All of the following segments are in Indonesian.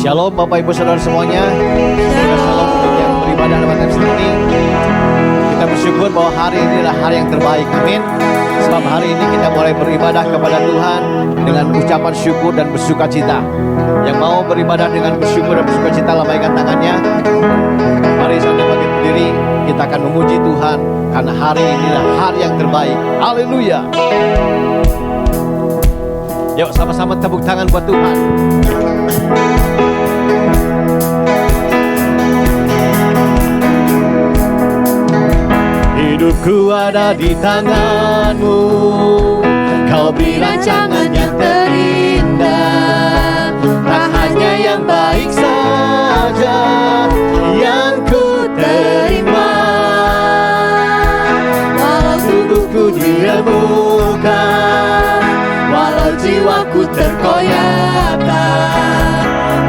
Shalom Bapak Ibu Saudara semuanya. Shalom untuk yang beribadah lewat live streaming. Kita bersyukur bahwa hari ini adalah hari yang terbaik. Amin. Sebab hari ini kita mulai beribadah kepada Tuhan dengan ucapan syukur dan bersukacita. Yang mau beribadah dengan bersyukur dan bersukacita, lambaikan tangannya. Mari saudara bangkit berdiri. Kita akan memuji Tuhan karena hari ini adalah hari yang terbaik. Haleluya. Yuk sama-sama tepuk tangan buat Tuhan. Hidupku ada di tanganmu, kau beri rancangan yang terindah. Tak hanya yang baik saja yang ku terima. Walau tubuhku diremukkan, walau jiwaku terkoyakkan,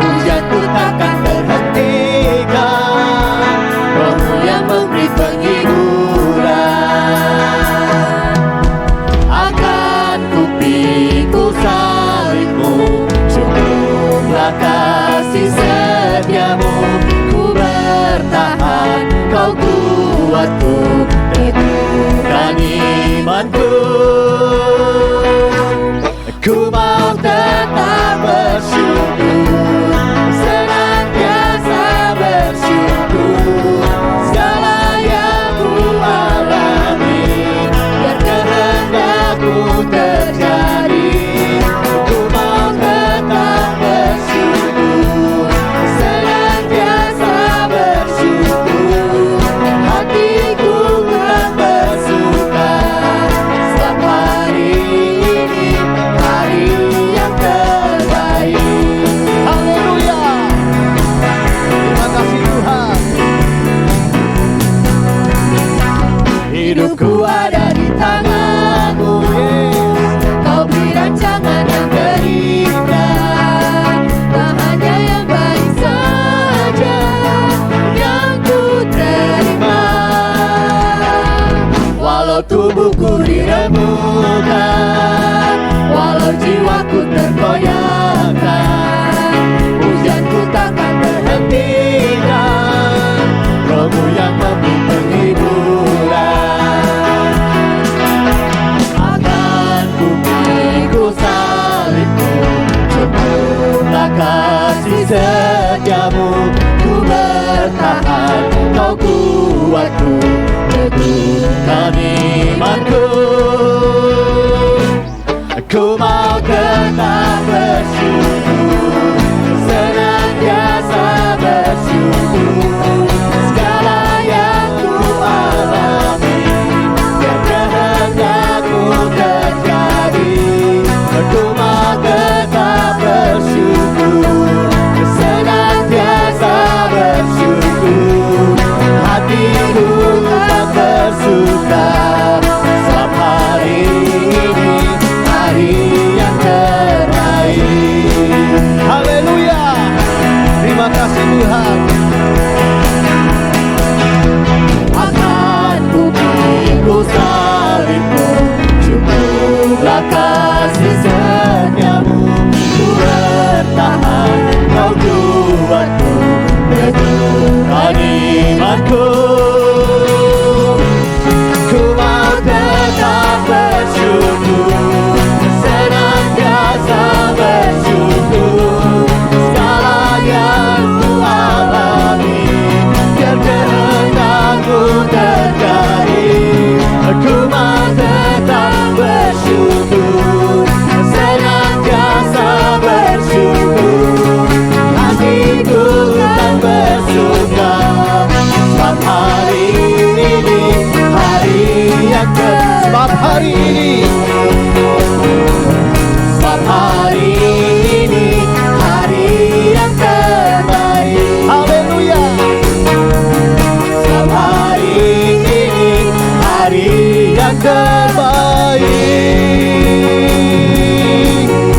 hujanku takkan terhentikan. Rohmu yang memberi penghiburan. Akan ku pikul salibmu, cukuplah kasih setiamu. Ku bertahan, kau kuatku, teguhkan imanku. Ku mau tetap bersyukur, senantiasa bersyukur. Segala yang ku alami, biar kehendakmu terjadi. Ku mau tetap bersyukur, senantiasa bersyukur. Hatiku tak bersuka, setiap hari ini hari yang terbaik. Haleluya. Terima kasih Tuhan. Hidupku ada di tanganmu, kau beri rancangan yang terindah. Tak hanya yang baik saja yang ku terima. Walau tubuhku diremukkan, walau jiwaku tergoyahkan, hujanku takkan terhentikan. Rohmu yang memberi penghiburan. Akan ku pikul salibmu, cukuplah kasih setiamu. Ku bertahan, kau kuatku, teguhkan imanku. Ku mau tetap bersyukur, senantiasa bersyukur. Segala yang ku alami, biar kehendakmu terjadi. Ku mau tetap bersyukur, senantiasa bersyukur. Hatiku tak bersuka, sebab hari ini hari yang terbaik. Haleluya. Terima kasih Tuhan. Akan ku pikul salibmu, cukuplah kasih setiamu. Ku bertahan, kau kuatku, teguhkan imanku. Ku mau tetap bersyukur, senantiasa bersyukur. Segala yang ku alami, biar kehendakmu terjadi. Ku mau tetap bersyukur, senantiasa bersyukur. Hatiku tak bersuka, sebab hari ini hari yang sebab hari ini, sebab hari ini hari yang terbaik. Haleluya. Sebab hari ini hari yang terbaik.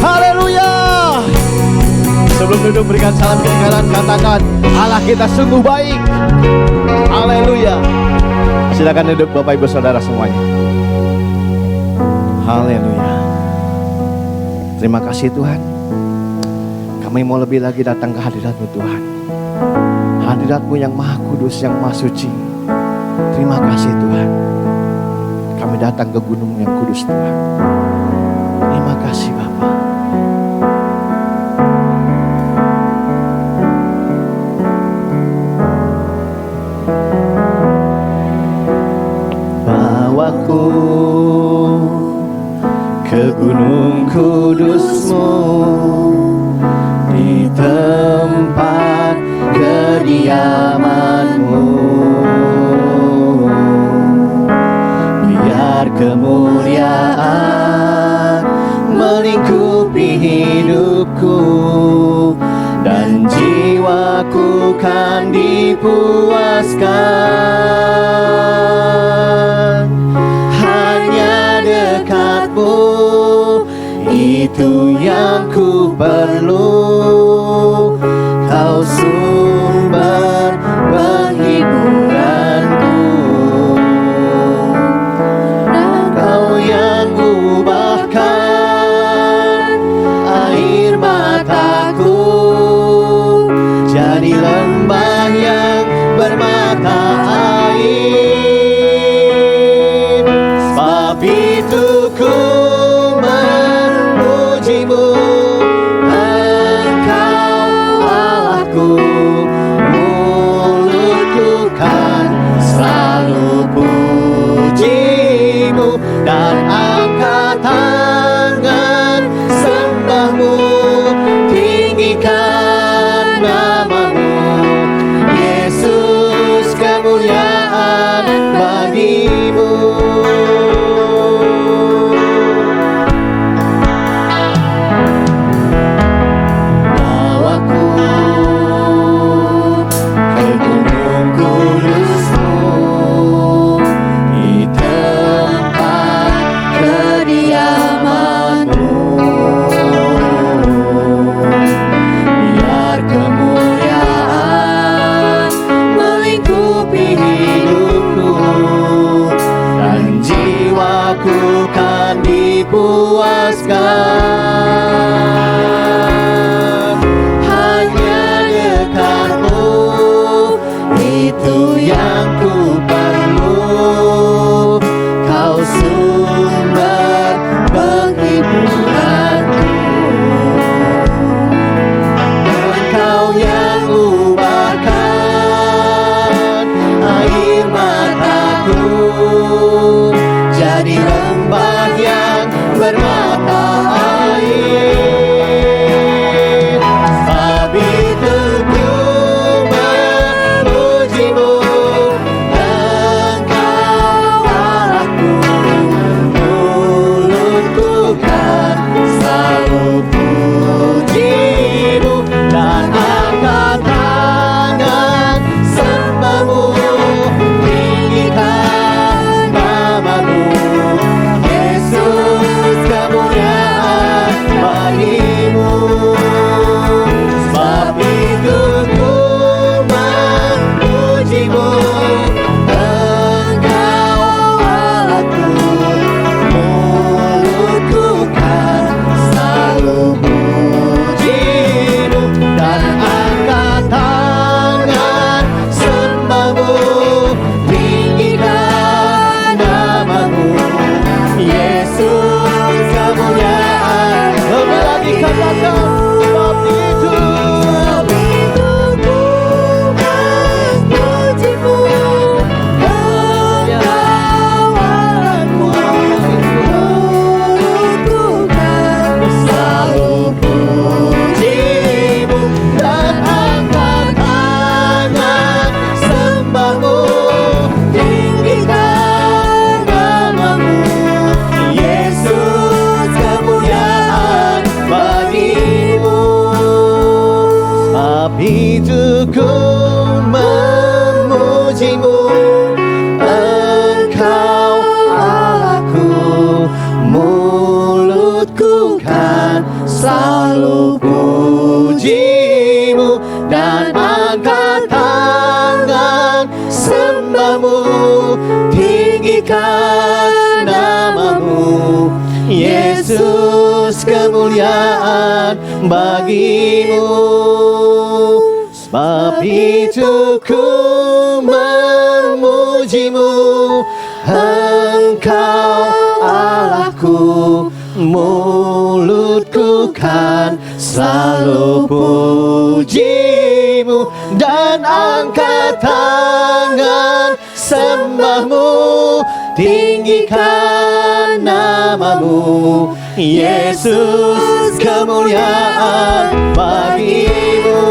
Haleluya. Sebelum duduk berikan salam kedengaran, katakan Allah kita sungguh baik. Haleluya. Silakan duduk Bapak Ibu Saudara semuanya. Haleluya. Terima kasih Tuhan. Kami mau lebih lagi datang ke hadirat-Mu Tuhan. Hadirat-Mu yang maha kudus, yang maha suci. Terima kasih Tuhan. Kami datang ke gunung yang kudus Tuhan. Terima kasih Bapa. Bawaku ke gunung kudus-Mu, di tempat kediaman-Mu. Biar kemuliaan melingkupi hidupku, dan jiwaku kan dipuaskan. Hanya dekat-Mu, itu yang ku perlu. Kau sumber penghiburanku, Kau yang ubahkan air mataku jadi lembah yang bermata air. Sebab itu ku memuji-Mu, Engkau Allahku. Mulutku kan selalu puji-Mu, dan angkat tangan sembah-Mu, tinggikan nama-Mu. Yesus, kemuliaan bagi-Mu. Bawaku ke gunung kudus-Mu, di tempat kediaman-Mu. Biar kemuliaan melingkupi hidupku, dan jiwaku kan dipuaskan. Hanya dekat-Mu, itu yang ku perlu. Kau sumber penghiburanku, Engkau yang ubahkan air mataku jadi lembah yang bermata air. Sebab itu ku memuji-Mu, Engkau Allahku. Mulutku kan selalu puji-Mu, dan angkat tangan sembah-Mu, tinggikan nama-Mu. Yesus, kemuliaan bagi-Mu. Sebab itu ku memuji-Mu, Engkau Allahku. Mulutku kan selalu puji-Mu, dan angkat tangan sembah-Mu, tinggikan nama-Mu. Yesus, kemuliaan. Lebih lagi katakan, sebab itu ku memuji-Mu, Engkau Allahku. Mulutku kan selalu puji-Mu, dan angkat tangan sembah-Mu, tinggikan nama-Mu. Yesus, kemuliaan bagi-Mu. Sebab itu ku memuji-Mu, Engkau Allahku. Mulutku kan selalu puji-Mu, dan angkat tangan sembah-Mu, tinggikan nama-Mu. Yesus, kemuliaan bagimu. Sebab itu ku memujimu, Engkau Allahku, mulutku kan selalu pujimu, dan angkat tangan sembahmu, tinggikan namamu, Yesus, kemuliaan bagimu.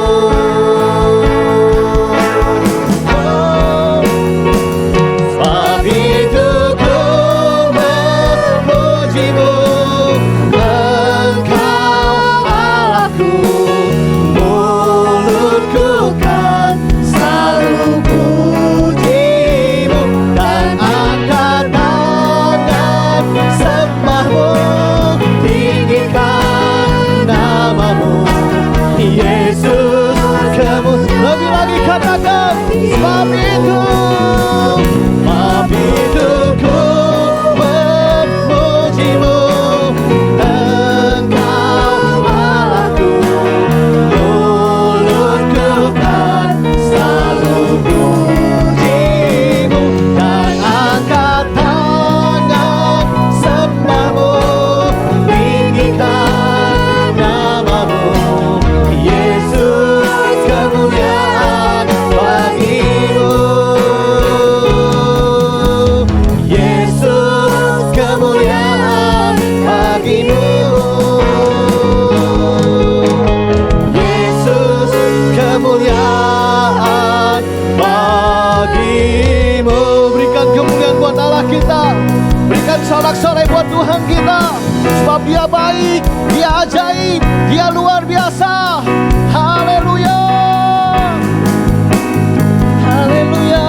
Katakan, sebab itu ku memujimu, Engkau Allahku, mulutku kan selalu pujimu, dan angkat tangan sembahmu, tinggikan namamu, Yesus, kemuliaan bagimu, Yesus, kemuliaan bagimu, Yesus, kemuliaan bagimu. Berikan kemuliaan buat Allah kita, berikan sorak-sorai buat Tuhan kita, sebab Dia baik, Dia ajaib, Dia luar biasa. Haleluya. Haleluya.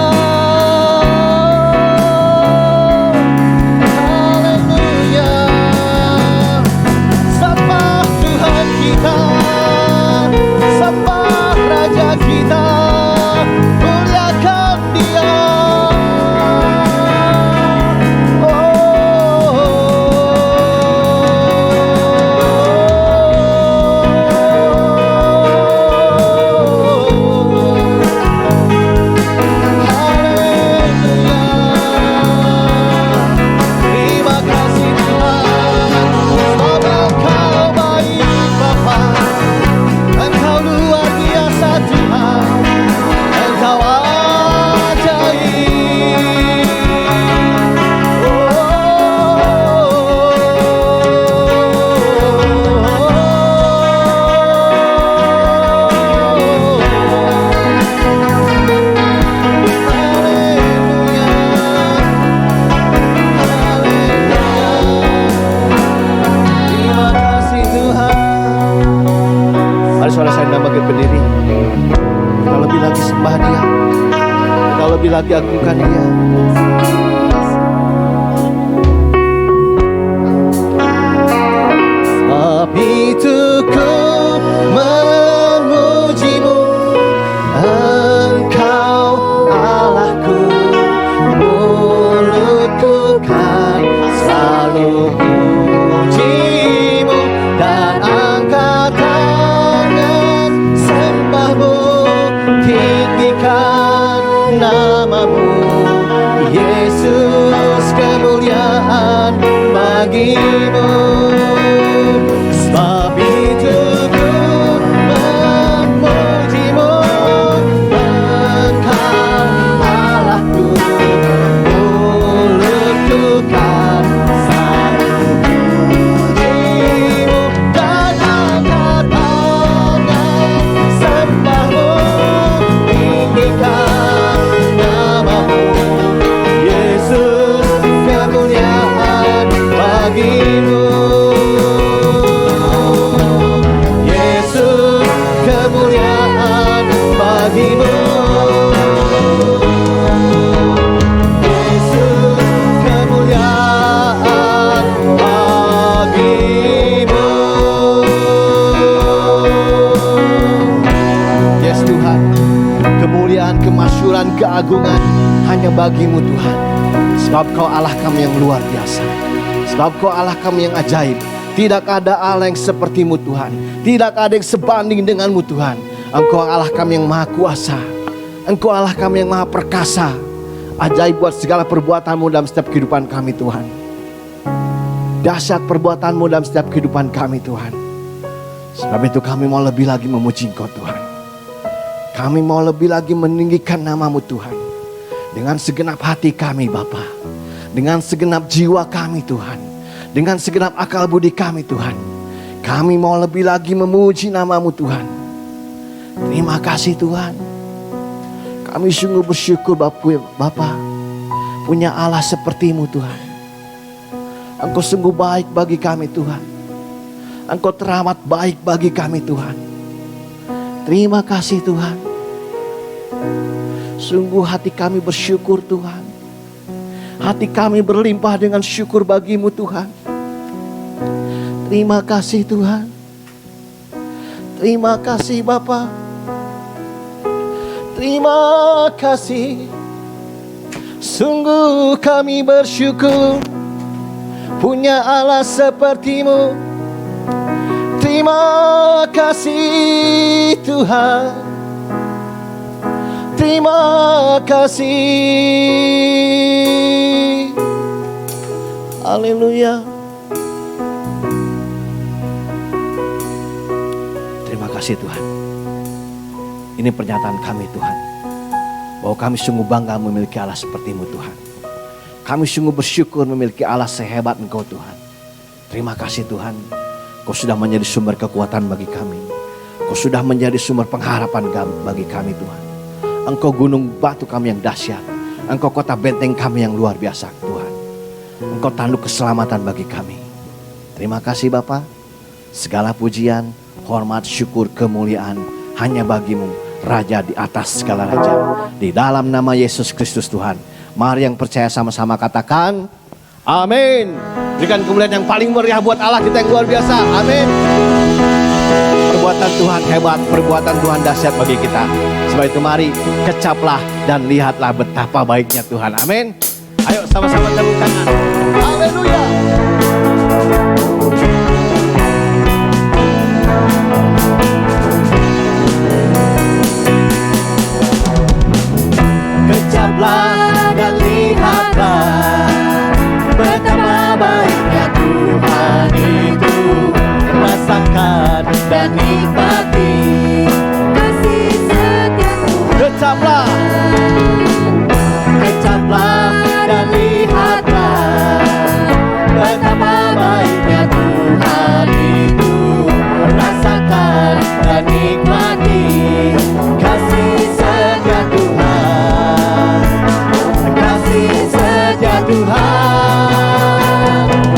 Haleluya. Sembah Tuhan kita, sembah Raja kita, muliakan Dia. Berdiri, kita lebih lagi sembah Dia, kita lebih lagi agungkan Dia. Sebab itu ku memujimu, Engkau Allahku, mulutku kan selalu pujimu, dan angkat tinggikan namamu, Yesus, kemuliaan bagimu. Sebab itu ku memujimu, Engkau Allahku, mulutku kan selalu pujimu, dan angkat tangan sembahmu, tinggikan namamu, Yesus, kemuliaan bagimu, Yesus, kemuliaan bagimu, Yesus, kemuliaan bagimu. Yes Tuhan, kemuliaan, kemasyhuran, keagungan hanya bagimu Tuhan. Sebab Kau Allah kami yang luar biasa, sebab Kau Allah kami yang ajaib, Tidak ada Allah yang seperti-Mu Tuhan. Tidak ada yang sebanding dengan-Mu Tuhan. Engkau Allah kami yang maha kuasa. Engkau Allah kami yang maha perkasa. Ajaib buat segala perbuatan-Mu dalam setiap kehidupan kami Tuhan. Dahsyat perbuatan-Mu dalam setiap kehidupan kami Tuhan. Sebab itu kami mau lebih lagi memuji Engkau Tuhan. Kami mau lebih lagi meninggikan nama-Mu Tuhan. Dengan segenap hati kami Bapa. Dengan segenap jiwa kami Tuhan. Dengan segenap akal budi kami Tuhan. Kami mau lebih lagi memuji nama-Mu Tuhan. Terima kasih Tuhan. Kami sungguh bersyukur Bapa. Punya Allah seperti-Mu Tuhan. Engkau sungguh baik bagi kami Tuhan. Engkau teramat baik bagi kami Tuhan. Terima kasih Tuhan. Sungguh hati kami bersyukur Tuhan. Hati kami berlimpah dengan syukur bagi-Mu Tuhan. Terima kasih Tuhan. Terima kasih Bapa. Terima kasih. Sungguh kami bersyukur punya Allah seperti-Mu. Terima kasih Tuhan. Terima kasih. Haleluya. Terima kasih Tuhan. Ini pernyataan kami Tuhan. Bahwa kami sungguh bangga memiliki Allah seperti-Mu Tuhan. Kami sungguh bersyukur memiliki Allah sehebat Engkau Tuhan. Terima kasih Tuhan. Kau sudah menjadi sumber kekuatan bagi kami. Kau sudah menjadi sumber pengharapan bagi kami Tuhan. Engkau gunung batu kami yang dahsyat. Engkau kota benteng kami yang luar biasa Tuhan. Engkau tanduk keselamatan bagi kami. Terima kasih Bapa. Segala pujian, hormat, syukur, kemuliaan hanya bagi-Mu, Raja di atas segala raja. Di dalam nama Yesus Kristus Tuhan. Mari yang percaya sama-sama katakan amin. Berikan kemuliaan yang paling meriah buat Allah kita yang luar biasa. Amin. Perbuatan Tuhan hebat, perbuatan Tuhan dahsyat bagi kita. Sebab itu mari kecaplah dan lihatlah betapa baiknya Tuhan. Amin. Ayo sama-sama tepuk tangan. Haleluya. Kecaplah dan lihatlah betapa baiknya Tuhan itu. Rasakan dan nikmati kasih setia-Mu. Kecaplah, kecaplah dan lihatlah betapa baiknya Tuhan itu. Rasakan dan nikmati kasih setia Tuhan. Kasih setia Tuhan.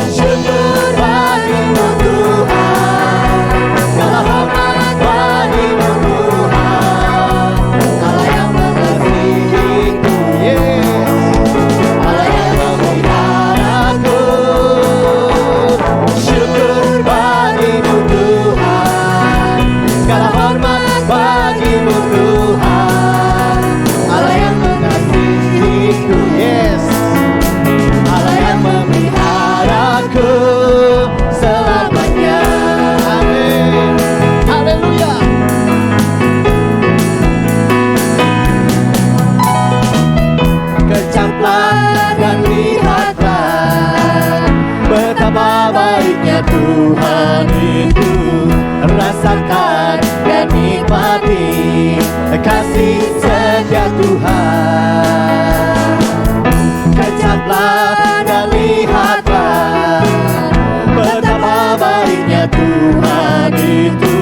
Syukur bagi-Mu Tuhan. Segala hormat bagi-Mu Tuhan. Allah yang mengasihiku, yes. Allah yang memeliharaku. Syukur bagi-Mu Tuhan. Segala hormat bagi-Mu Tuhan. Allah yang mengasihiku, yes. Allah yang memeliharaku selamanya. Amin. Haleluya. Kecaplah dan lihatlah betapa baiknya Tuhan itu. Rasakan dan nikmati kasih setia Tuhan. Kecaplah dan lihatlah betapa baiknya Tuhan itu.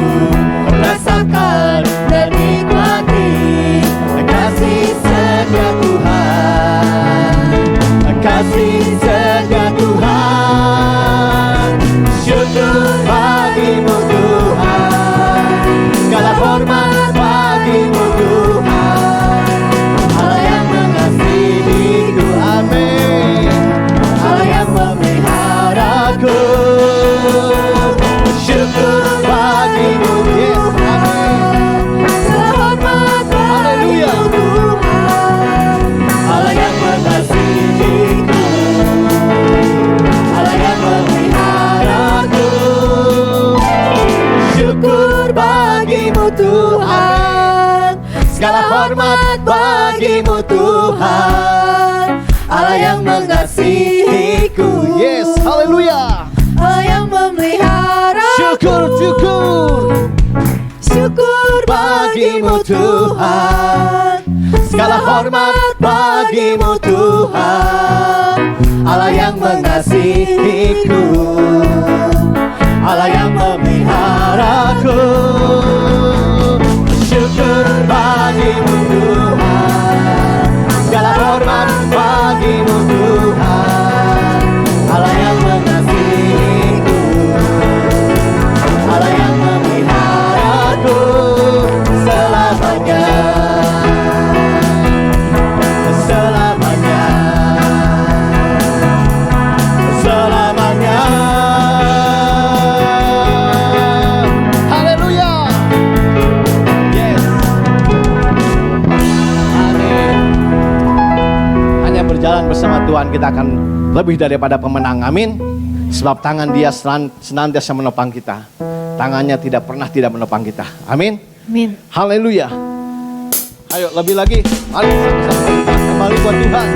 Rasakan dan nikmati kasih setia Tuhan. Kasih setia Tuhan. Syukur bagi-Mu Tuhan. Segala hormat bagi-Mu Tuhan. Allah yang mengasihiku, amin. Allah yang memeliharaku. Syukur bagi Tuhan. Segala hormat bagimu Tuhan, Allah yang mengasihiku. Yes, haleluya. Allah yang memelihara. Syukur, syukur. Syukur bagimu Tuhan. Segala hormat bagimu Tuhan, Allah yang mengasihiku, Allah yang memeliharaku. Syukur bagimu Tuhan. Segala hormat bagimu Tuhan, Allah yang mengasihiku, Allah yang memeliharaku selamanya. Selamanya, selamanya. Haleluya. Yes. Amin. Hanya berjalan bersama Tuhan kita akan lebih daripada pemenang. Amin. Sebab tangan Dia senantiasa menopang kita. Tangannya tidak pernah tidak menopang kita. Amin. Amin. Haleluya. Ayo lebih lagi. Mari sama-sama kita kembali buat Tuhan.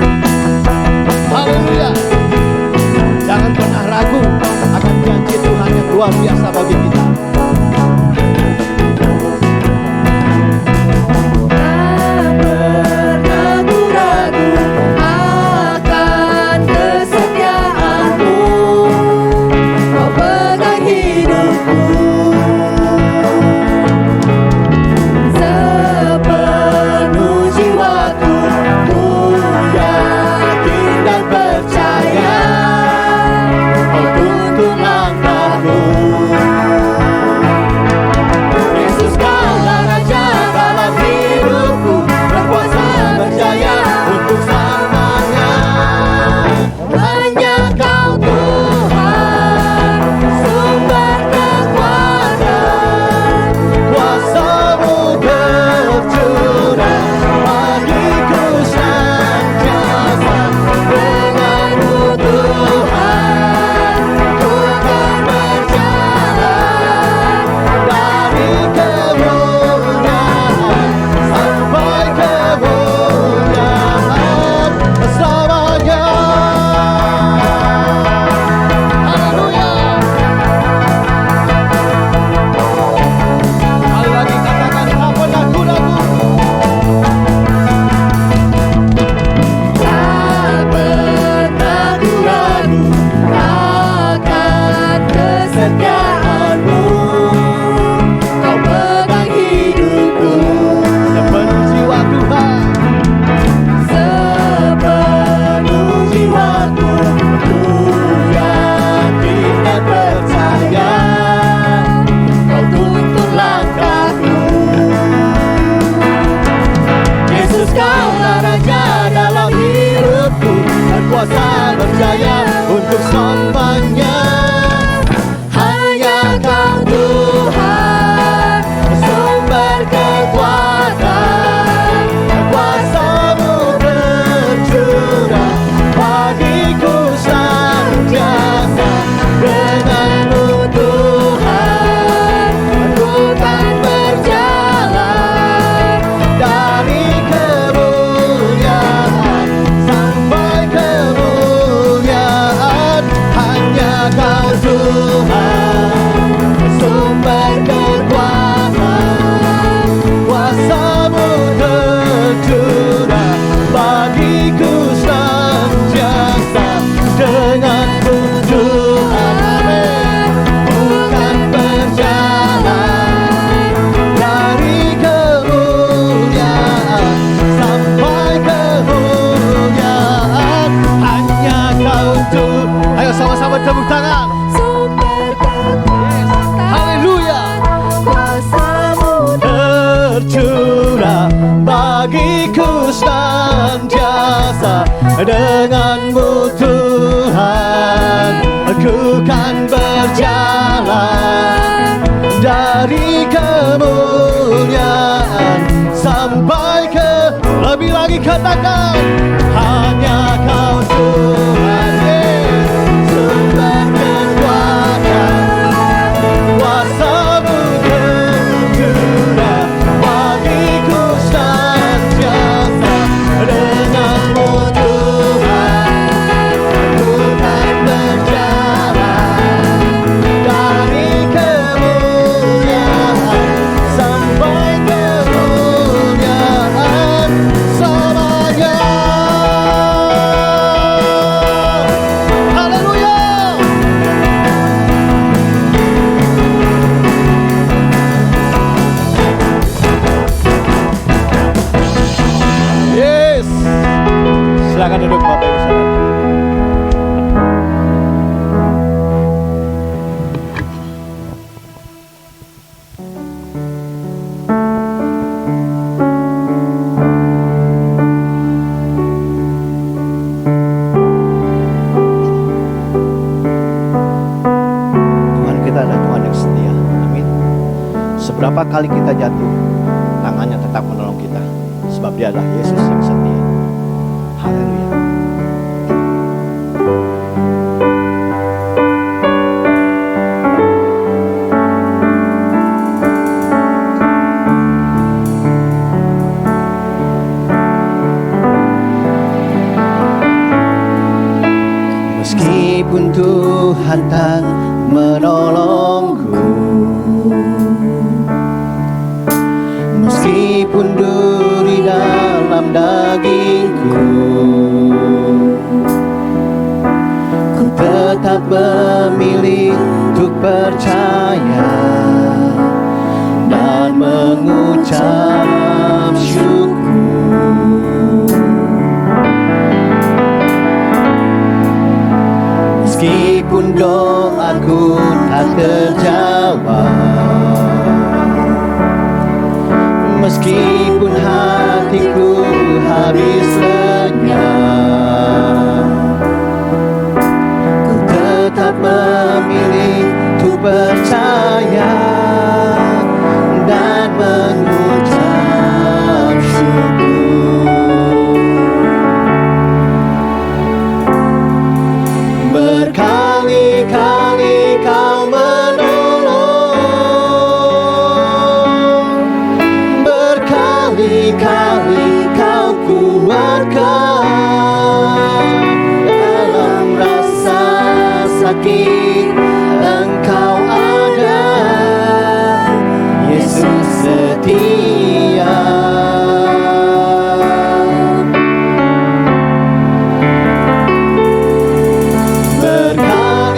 Haleluya. Jangan pernah ragu akan janji Tuhan yang luar biasa bagi kita. Tak pernah ku ragu akan kesetiaanmu, Kau pegang hidupku. Sepenuh jiwaku ku yakin dan percaya, Kau tuntun langkahku. Yesus, Kaulah Raja dalam hidupku, berkuasa berjaya untuk selamanya. Hanya Kau Tuhan, sumber kekuatan, Kuasamu bercurah bagiku senantiasa. denganmu Tuhan, ku kan berjalan Dari kemuliaan sampai kemuliaan selamanya. Haleluya. Kali lagi katakan, tak pernah ku ragu. Tak pernah ku ragu akan kesetiaanmu, Kau pegang hidupku. Sepenuh jiwa Tuhan, Sepenuh jiwaku ku yakin dan percaya, Kau tuntun langkahku. Yesus, Kaulah Raja dalam hidupku, berkuasa berjaya untuk selamanya. hanya Kau Tuhan, sumber kekuatan, Kuasamu bercurah bagiku senantiasa. denganmu Tuhan, ku kan berjalan Dari kemuliaan sampai kemuliaan, hanya Kau Tuhan, sumber kekuatan, kuasamu tercurah bagiku senantiasa. Denganmu Tuhan, amin, bukan berjalan dari kemuliaan sampai kemuliaan, hanya Kau Tuhan. Ayo sama-sama tepuk tangan. sumber kekuatan, Haleluya. kuasamu Tercurah bagiku senantiasa. Denganmu Tuhan, aku kan berjalan dari kemuliaan sampai ke, lebih lagi katakan, hanya Kau Tuhan, sumber kekuatan, kuasamu tercurah seberapa kali kita jatuh, tangannya tetap menolong kita. Sebab dia adalah Yesus yang setia. Haleluya. Meskipun Tuhan tak menolongku, meskipun duri dalam dagingku, ku tetap memilih untuk percaya dan mengucap syukur. Meskipun doaku tak terjawab, meskipun hatiku habis lenyap, ku tetap memilih untuk percaya dan mengucap syukur. Berkali-kali kau menolong, berkali-kali kau kuatkan. Dalam rasa sakit Engkau ada, Yesus setia.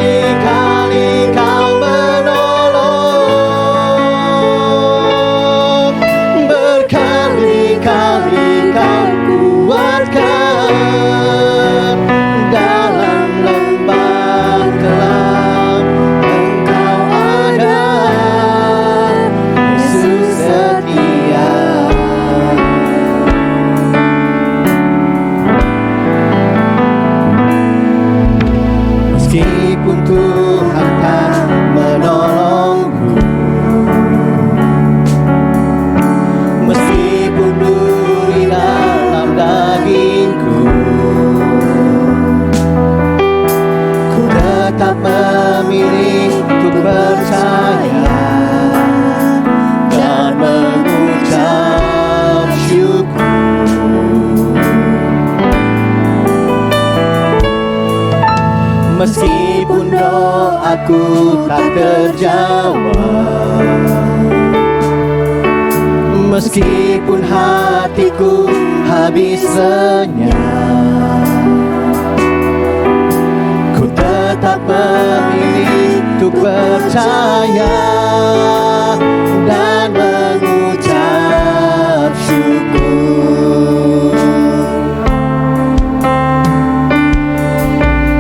Berkali-kali kau menolong, berkali-kali kau kuatkan. Dalam lembah kelam Engkau ada, Yesus setia. Meskipun Tuhan tak menolongku, meskipun duri dalam dagingku, ku tetap memilih untuk percaya dan mengucap syukur. Meskipun doaku tak terjawab, meskipun hatiku habis lenyap, ku tetap memilih untuk percaya dan mengucap syukur.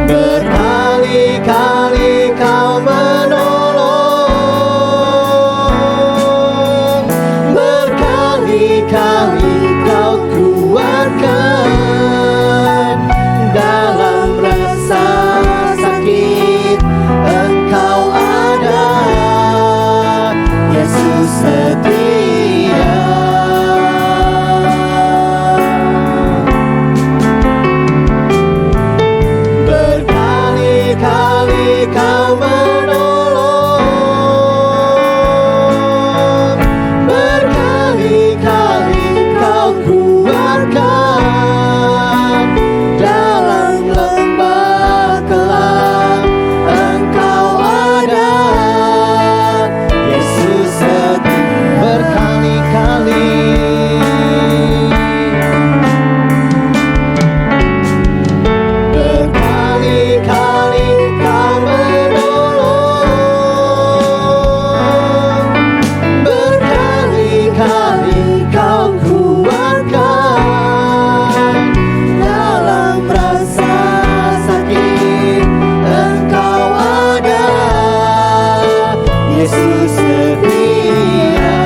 Berkali-kali kau menolong, berkali-kali kau kuatkan. Dalam rasa sakit Engkau ada, Yesus setia. Berkali-kali kau menolong, berkali-kali kau kuatkan. Dalam lembah kelam Engkau ada, Yesus setia. Berkali-kali, berkali-kali kau menolong, berkali-kali kau kuatkan. Dalam rasa sakit Engkau ada, Yesus setia.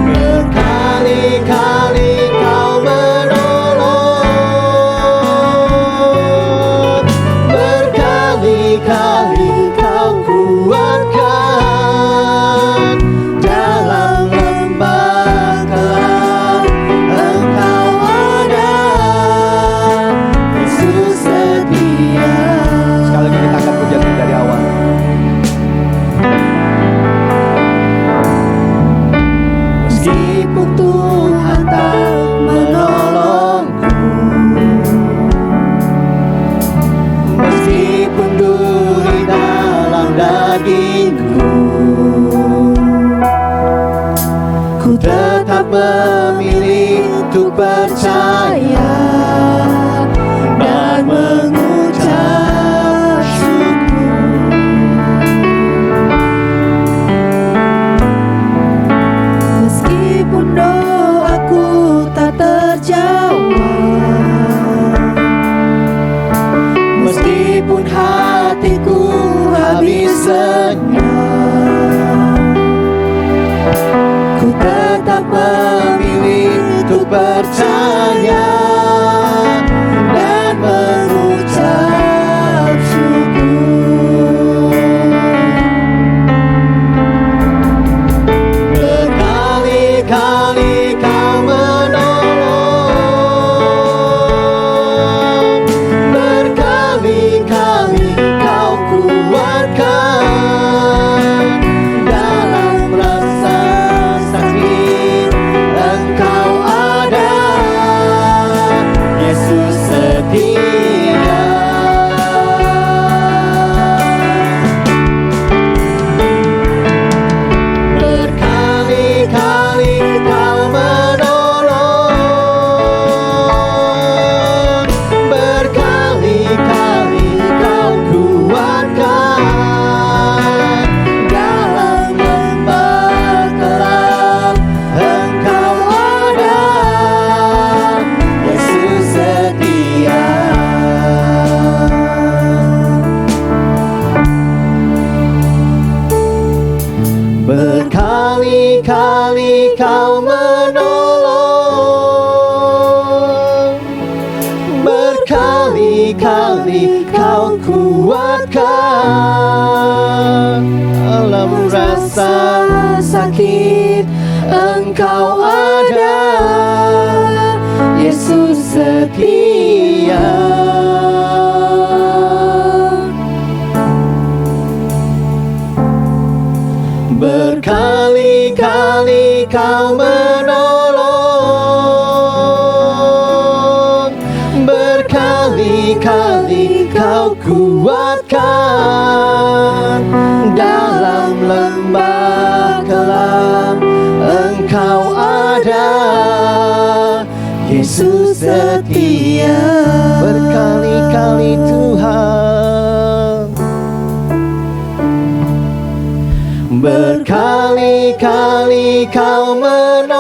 Berkali-kali kau menolong, berkali Walaupun hatiku habis senyum, ku tetap memilih untuk percaya dan mengucap syukur. Berkali-kali kau menolong, berkali-kali kau kuatkan. Dalam rasa sakit Engkau ada, Yesus setia. Berkali-kali kau menolong, berkali-kali kau kuatkan. Dalam lembah gelap Engkau ada, Yesus setia. Berkali-kali kau menolong, berkali-kali kau kuatkan. Dalam rasa sakit Engkau ada, Yesus setia. Berkali-kali kau menolong, berkali-kali kau kuatkan. Dalam lembah gelap Engkau ada, Yesus setia. Berkali-kali Tuhan, berkali-kali kau menolong,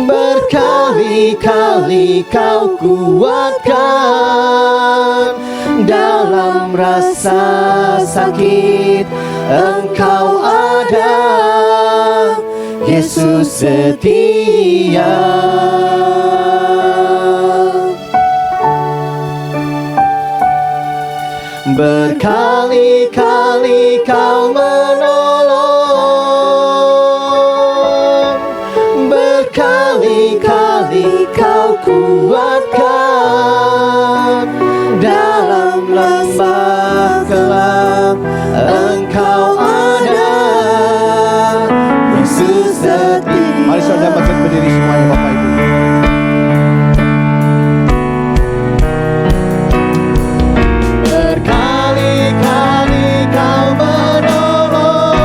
berkali-kali kau kuatkan. Dalam rasa sakit Engkau ada, Yesus setia. Berkali-kali kau menolong, berkali-kali kau kuatkan. Dalam lembah gelap Engkau ada, Yesus setia. Mari saudara bangkit berdiri semuanya Bapak Ibu. Berkali-kali kau menolong,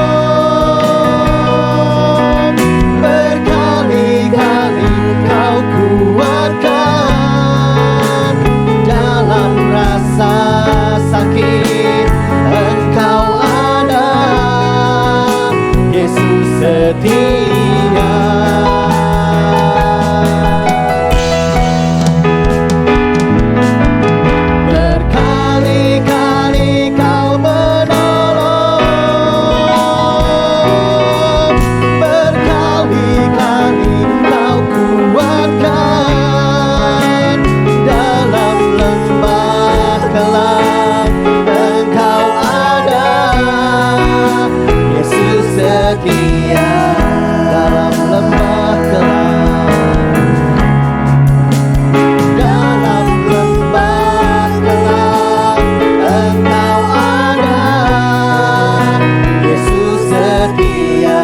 berkali-kali kau kuatkan. Dalam rasa sakit Engkau ada, Yesus setia. Berkali-kali kau menolong, berkali-kali kau kuatkan. Dalam lembah gelap Engkau ada, Yesus setia. Dalam lembah gelap, dalam lembah gelap Engkau ada, Yesus setia.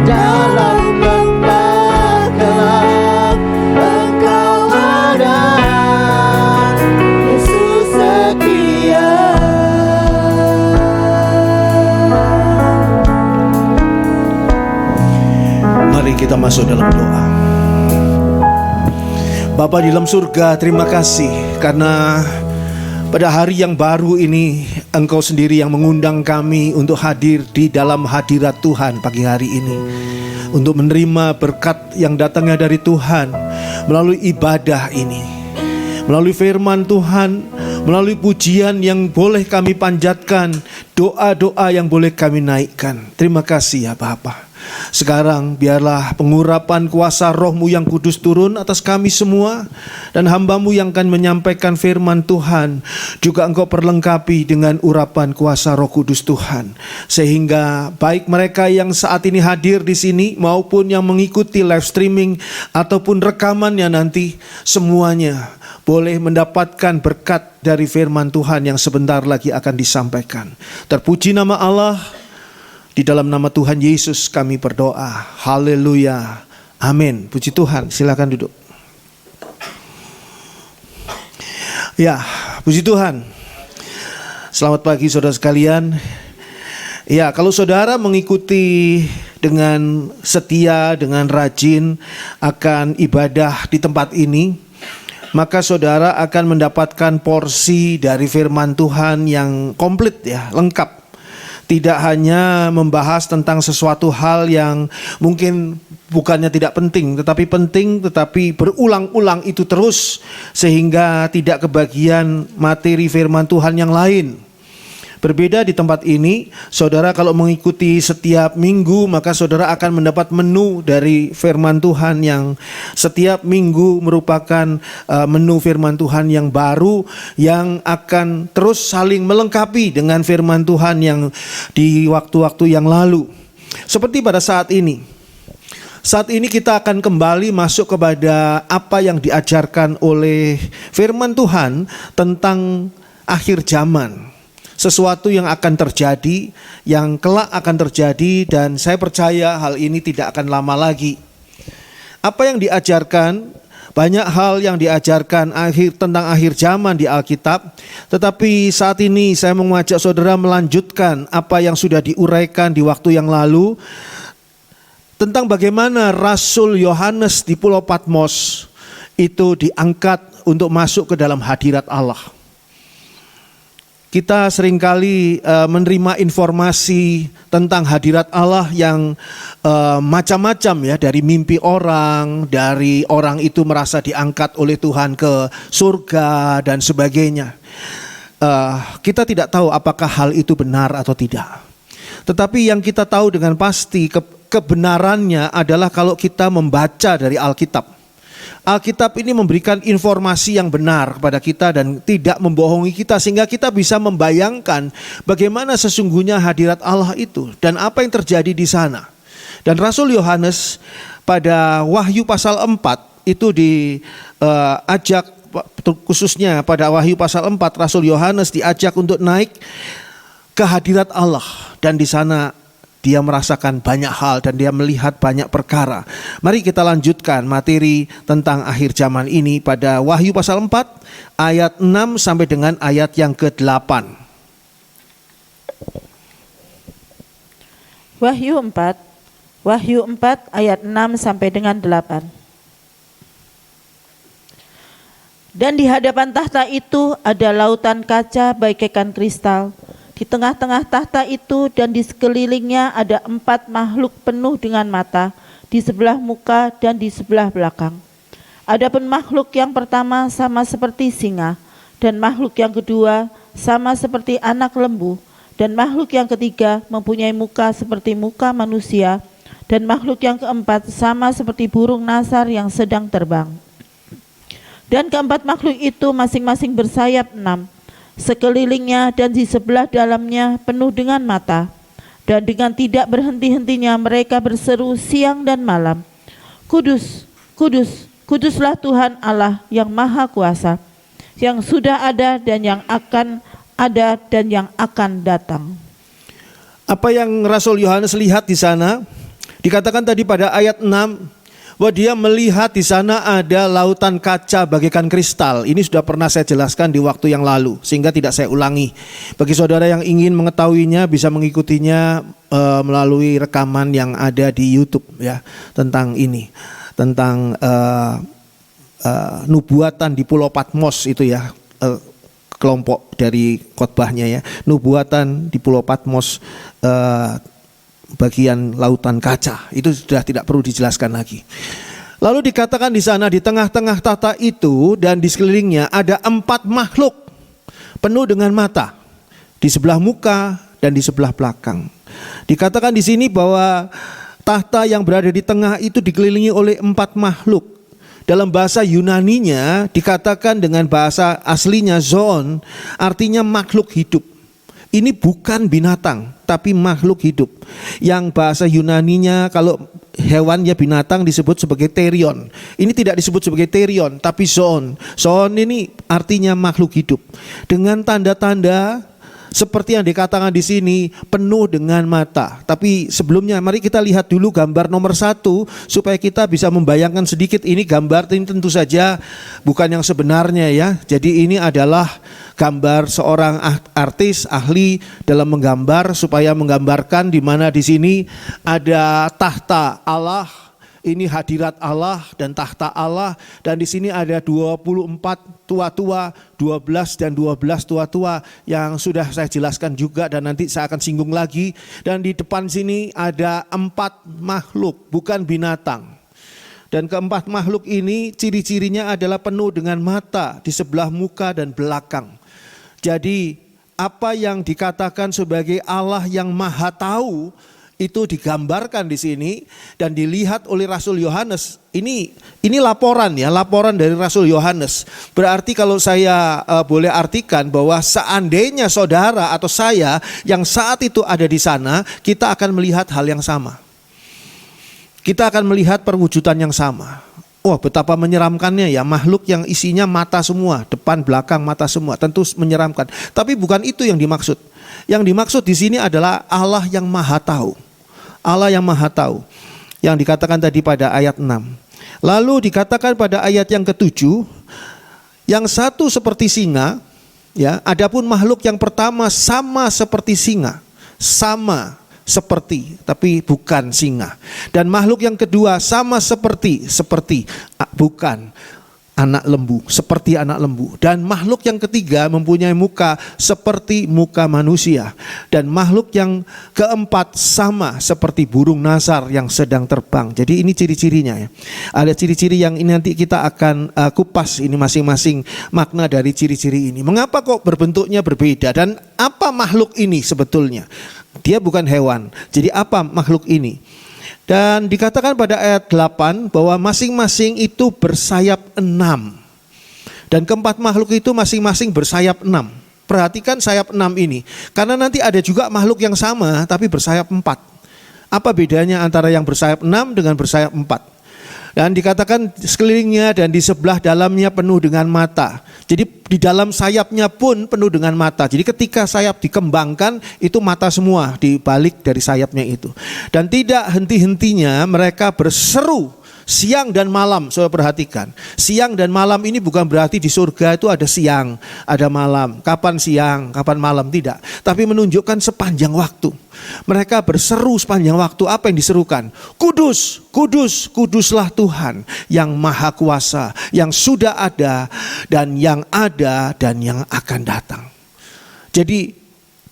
Dalam lembah gelap Engkau ada, Yesus setia. Mari kita masuk dalam doa. Bapa di dalam surga, terima kasih karena Pada hari yang baru ini, Engkau sendiri yang mengundang kami untuk hadir di dalam hadirat Tuhan pagi hari ini, untuk menerima berkat yang datangnya dari Tuhan melalui ibadah ini, melalui firman Tuhan, melalui pujian yang boleh kami panjatkan, doa-doa yang boleh kami naikkan. Terima kasih ya Bapa. Sekarang biarlah pengurapan kuasa Roh-Mu yang kudus turun atas kami semua, dan hamba-Mu yang akan menyampaikan firman Tuhan juga Engkau perlengkapi dengan urapan kuasa Roh Kudus Tuhan, sehingga baik mereka yang saat ini hadir di sini maupun yang mengikuti live streaming ataupun rekamannya nanti, semuanya boleh mendapatkan berkat dari firman Tuhan yang sebentar lagi akan disampaikan. Terpuji nama Allah. Di dalam nama Tuhan Yesus kami berdoa. Haleluya. Amin. Puji Tuhan. Silakan duduk. Ya, puji Tuhan. Selamat pagi saudara sekalian. Ya, kalau saudara mengikuti dengan setia, dengan rajin akan ibadah di tempat ini, maka saudara akan mendapatkan porsi dari firman Tuhan yang komplit ya, lengkap. Tidak hanya membahas tentang sesuatu hal yang mungkin bukannya tidak penting, tetapi berulang-ulang itu terus, sehingga tidak kebagian materi firman Tuhan yang lain. Berbeda di tempat ini, saudara kalau mengikuti setiap minggu, maka saudara akan mendapat menu dari firman Tuhan yang setiap minggu merupakan menu firman Tuhan yang baru, yang akan terus saling melengkapi dengan firman Tuhan yang di waktu-waktu yang lalu. Seperti pada saat ini. Saat ini kita akan kembali masuk kepada apa yang diajarkan oleh firman Tuhan tentang akhir zaman. Sesuatu yang akan terjadi, yang kelak akan terjadi, dan saya percaya hal ini tidak akan lama lagi. Apa yang diajarkan, banyak hal yang diajarkan tentang akhir zaman di Alkitab, tetapi saat ini saya mengajak saudara melanjutkan apa yang sudah diuraikan di waktu yang lalu, tentang bagaimana Rasul Yohanes di Pulau Patmos itu diangkat untuk masuk ke dalam hadirat Allah. Kita seringkali menerima informasi tentang hadirat Allah yang macam-macam ya, dari mimpi orang, dari orang itu merasa diangkat oleh Tuhan ke surga dan sebagainya. Kita tidak tahu apakah hal itu benar atau tidak. Tetapi yang kita tahu dengan pasti kebenarannya adalah kalau kita membaca dari Alkitab. Alkitab ini memberikan informasi yang benar kepada kita dan tidak membohongi kita, sehingga kita bisa membayangkan bagaimana sesungguhnya hadirat Allah itu dan apa yang terjadi di sana. Dan Rasul Yohanes pada Wahyu pasal 4 itu diajak, khususnya pada Wahyu pasal 4 Rasul Yohanes diajak untuk naik ke hadirat Allah, dan di sana dia merasakan banyak hal dan dia melihat banyak perkara. Mari kita lanjutkan materi tentang akhir zaman ini pada Wahyu pasal 4 ayat 6 sampai dengan ayat yang ke-8. Wahyu 4 ayat 6 sampai dengan 8. Dan di hadapan tahta itu ada lautan kaca bagaikan kristal. Di tengah-tengah tahta itu dan di sekelilingnya ada 4 makhluk penuh dengan mata, di sebelah muka dan di sebelah belakang. Adapun makhluk yang pertama sama seperti singa, dan makhluk yang kedua sama seperti anak lembu, dan makhluk yang ketiga mempunyai muka seperti muka manusia, dan makhluk yang keempat sama seperti burung nasar yang sedang terbang. Dan keempat makhluk itu masing-masing bersayap 6, sekelilingnya dan di sebelah dalamnya penuh dengan mata, dan dengan tidak berhenti-hentinya mereka berseru siang dan malam, Kudus, kudus, kuduslah Tuhan Allah yang Maha Kuasa, yang sudah ada dan yang akan ada dan yang akan datang. Apa yang Rasul Yohanes lihat di sana, dikatakan tadi pada ayat 6, bahwa dia melihat di sana ada lautan kaca bagaikan kristal. Ini sudah pernah saya jelaskan di waktu yang lalu, sehingga tidak saya ulangi. Bagi saudara yang ingin mengetahuinya bisa mengikutinya melalui rekaman yang ada di YouTube ya, tentang ini, tentang nubuatan di Pulau Patmos itu ya. kelompok dari khotbahnya ya. Nubuatan di Pulau Patmos bagian lautan kaca. Itu sudah tidak perlu dijelaskan lagi. Lalu dikatakan di sana di tengah-tengah tahta itu dan di sekelilingnya ada 4 makhluk penuh dengan mata di sebelah muka dan di sebelah belakang. Dikatakan di sini bahwa tahta yang berada di tengah itu dikelilingi oleh 4 makhluk. Dalam bahasa Yunaninya dikatakan dengan bahasa aslinya zoon, artinya makhluk hidup. Ini bukan binatang, tapi makhluk hidup. Yang bahasa Yunaninya kalau hewan ya binatang disebut sebagai terion. Ini tidak disebut sebagai terion, tapi zoon. Zoon ini artinya makhluk hidup. Dengan tanda-tanda seperti yang dikatakan di sini, penuh dengan mata. Tapi sebelumnya mari kita lihat dulu gambar nomor 1 supaya kita bisa membayangkan sedikit. Ini gambar ini tentu saja bukan yang sebenarnya ya. Jadi ini adalah gambar seorang artis ahli dalam menggambar supaya menggambarkan di mana di sini ada tahta Allah. Ini hadirat Allah dan tahta Allah, dan di sini ada 24 tua-tua, 12 dan 12 tua-tua yang sudah saya jelaskan juga dan nanti saya akan singgung lagi. Dan di depan sini ada 4 makhluk, bukan binatang. Dan keempat makhluk ini ciri-cirinya adalah penuh dengan mata di sebelah muka dan belakang. Jadi apa yang dikatakan sebagai Allah yang Maha Tahu itu digambarkan di sini dan dilihat oleh Rasul Yohanes. Ini laporan ya, laporan dari Rasul Yohanes. Berarti kalau saya boleh artikan bahwa seandainya saudara atau saya yang saat itu ada di sana, kita akan melihat hal yang sama. Kita akan melihat perwujudan yang sama. Wah, betapa menyeramkannya ya, makhluk yang isinya mata semua, depan belakang mata semua, tentu menyeramkan. Tapi bukan itu yang dimaksud. Yang dimaksud di sini adalah Allah yang Maha Tahu. Allah yang Maha Tahu yang dikatakan tadi pada ayat 6. Lalu dikatakan pada ayat yang ke-7, yang satu seperti singa ya, adapun makhluk yang pertama sama seperti singa, sama seperti tapi bukan singa. Dan makhluk yang kedua sama seperti bukan anak lembu, seperti anak lembu. Dan makhluk yang ketiga mempunyai muka seperti muka manusia. Dan makhluk yang keempat sama seperti burung nasar yang sedang terbang. Jadi ini ciri-cirinya ya. Ada ciri-ciri yang ini nanti kita akan kupas ini masing-masing makna dari ciri-ciri ini. Mengapa kok berbentuknya berbeda dan apa makhluk ini sebetulnya? Dia bukan hewan. Jadi apa makhluk ini? Dan dikatakan pada ayat 8 bahwa masing-masing itu bersayap 6. Dan keempat makhluk itu masing-masing bersayap 6. Perhatikan sayap 6 ini. Karena nanti ada juga makhluk yang sama tapi bersayap 4. Apa bedanya antara yang bersayap 6 dengan bersayap 4? Dan dikatakan sekelilingnya dan di sebelah dalamnya penuh dengan mata. Jadi di dalam sayapnya pun penuh dengan mata. Jadi ketika sayap dikembangkan itu mata semua di balik dari sayapnya itu. Dan tidak henti-hentinya mereka berseru siang dan malam. Saudara perhatikan, siang dan malam ini bukan berarti di surga itu ada siang, ada malam. Kapan siang, kapan malam, tidak. Tapi menunjukkan sepanjang waktu. Mereka berseru sepanjang waktu. Apa yang diserukan? Kudus, kudus, kuduslah Tuhan yang Maha Kuasa, yang sudah ada dan yang akan datang. Jadi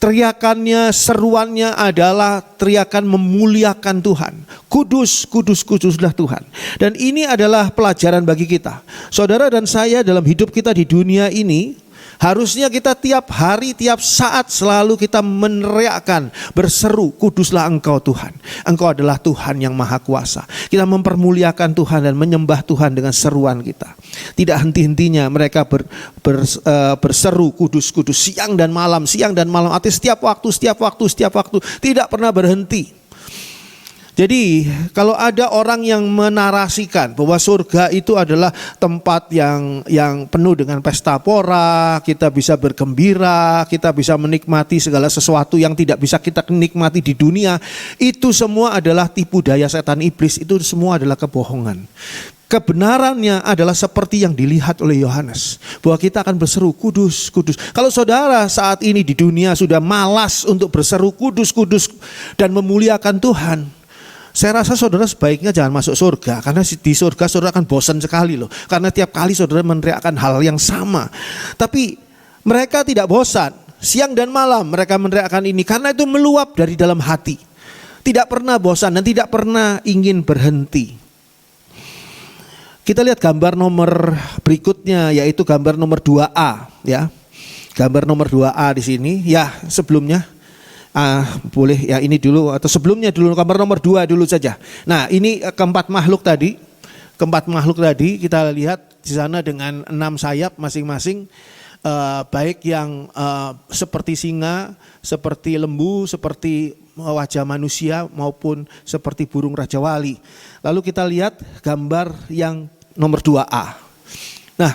teriakannya, seruannya adalah teriakan memuliakan Tuhan. Kudus, kudus, kuduslah Tuhan. Dan ini adalah pelajaran bagi kita. Saudara dan saya dalam hidup kita di dunia ini, harusnya kita tiap hari, tiap saat selalu kita meneriakkan, berseru, kuduslah Engkau Tuhan. Engkau adalah Tuhan yang Maha Kuasa. Kita mempermuliakan Tuhan dan menyembah Tuhan dengan seruan kita. Tidak henti-hentinya mereka berseru kudus, kudus siang dan malam, artinya setiap waktu, tidak pernah berhenti. Jadi kalau ada orang yang menarasikan bahwa surga itu adalah tempat yang penuh dengan pesta pora, kita bisa bergembira, kita bisa menikmati segala sesuatu yang tidak bisa kita nikmati di dunia, itu semua adalah tipu daya setan iblis, itu semua adalah kebohongan. Kebenarannya adalah seperti yang dilihat oleh Yohanes, bahwa kita akan berseru kudus, kudus. Kalau saudara saat ini di dunia sudah malas untuk berseru kudus, kudus dan memuliakan Tuhan, saya rasa saudara sebaiknya jangan masuk surga. Karena di surga saudara akan bosan sekali loh. Karena tiap kali saudara meneriakkan hal yang sama. Tapi mereka tidak bosan. Siang dan malam mereka meneriakkan ini karena itu meluap dari dalam hati. Tidak pernah bosan dan tidak pernah ingin berhenti. Kita lihat gambar nomor berikutnya, yaitu gambar nomor 2A ya. Gambar nomor 2A di sini. Ya, sebelumnya boleh ya ini dulu atau sebelumnya dulu, gambar nomor 2 dulu saja. Nah, ini keempat makhluk tadi. Keempat makhluk tadi kita lihat di sana dengan 6 sayap masing-masing, baik yang seperti singa, seperti lembu, seperti wajah manusia maupun seperti burung raja wali. Lalu kita lihat gambar yang nomor 2A. Nah,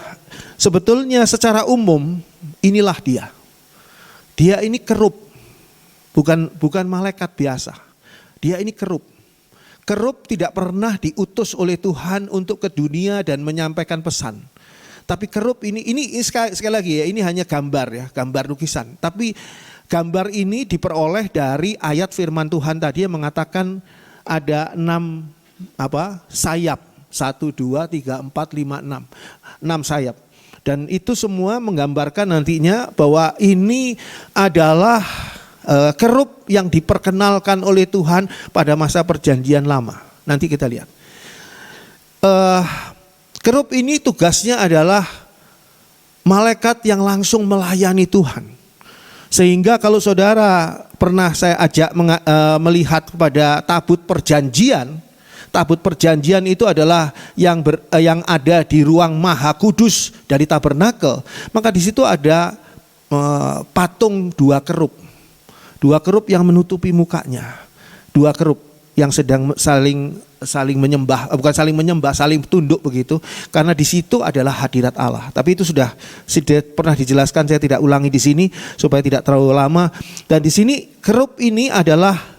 sebetulnya secara umum inilah dia. Dia ini kerub. Bukan malaikat biasa. Dia ini kerub. Kerub tidak pernah diutus oleh Tuhan untuk ke dunia dan menyampaikan pesan. Tapi kerub ini sekali lagi ya, ini hanya gambar ya, gambar lukisan. Tapi gambar ini diperoleh dari ayat firman Tuhan tadi yang mengatakan ada 6 sayap. 1, 2, 3, 4, 5, 6. 6 sayap. Dan itu semua menggambarkan nantinya bahwa ini adalah kerub yang diperkenalkan oleh Tuhan pada masa perjanjian lama. Nanti kita lihat. Kerub ini tugasnya adalah malaikat yang langsung melayani Tuhan. Sehingga kalau saudara pernah saya ajak melihat kepada tabut perjanjian. Tabut perjanjian itu adalah yang ada di ruang maha kudus dari tabernakel. Maka di situ ada patung 2 kerub. 2 kerub yang menutupi mukanya. 2 kerub yang sedang saling menyembah, bukan saling menyembah, saling tunduk begitu. Karena di situ adalah hadirat Allah. Tapi itu sudah pernah dijelaskan, saya tidak ulangi di sini supaya tidak terlalu lama. Dan di sini kerub ini adalah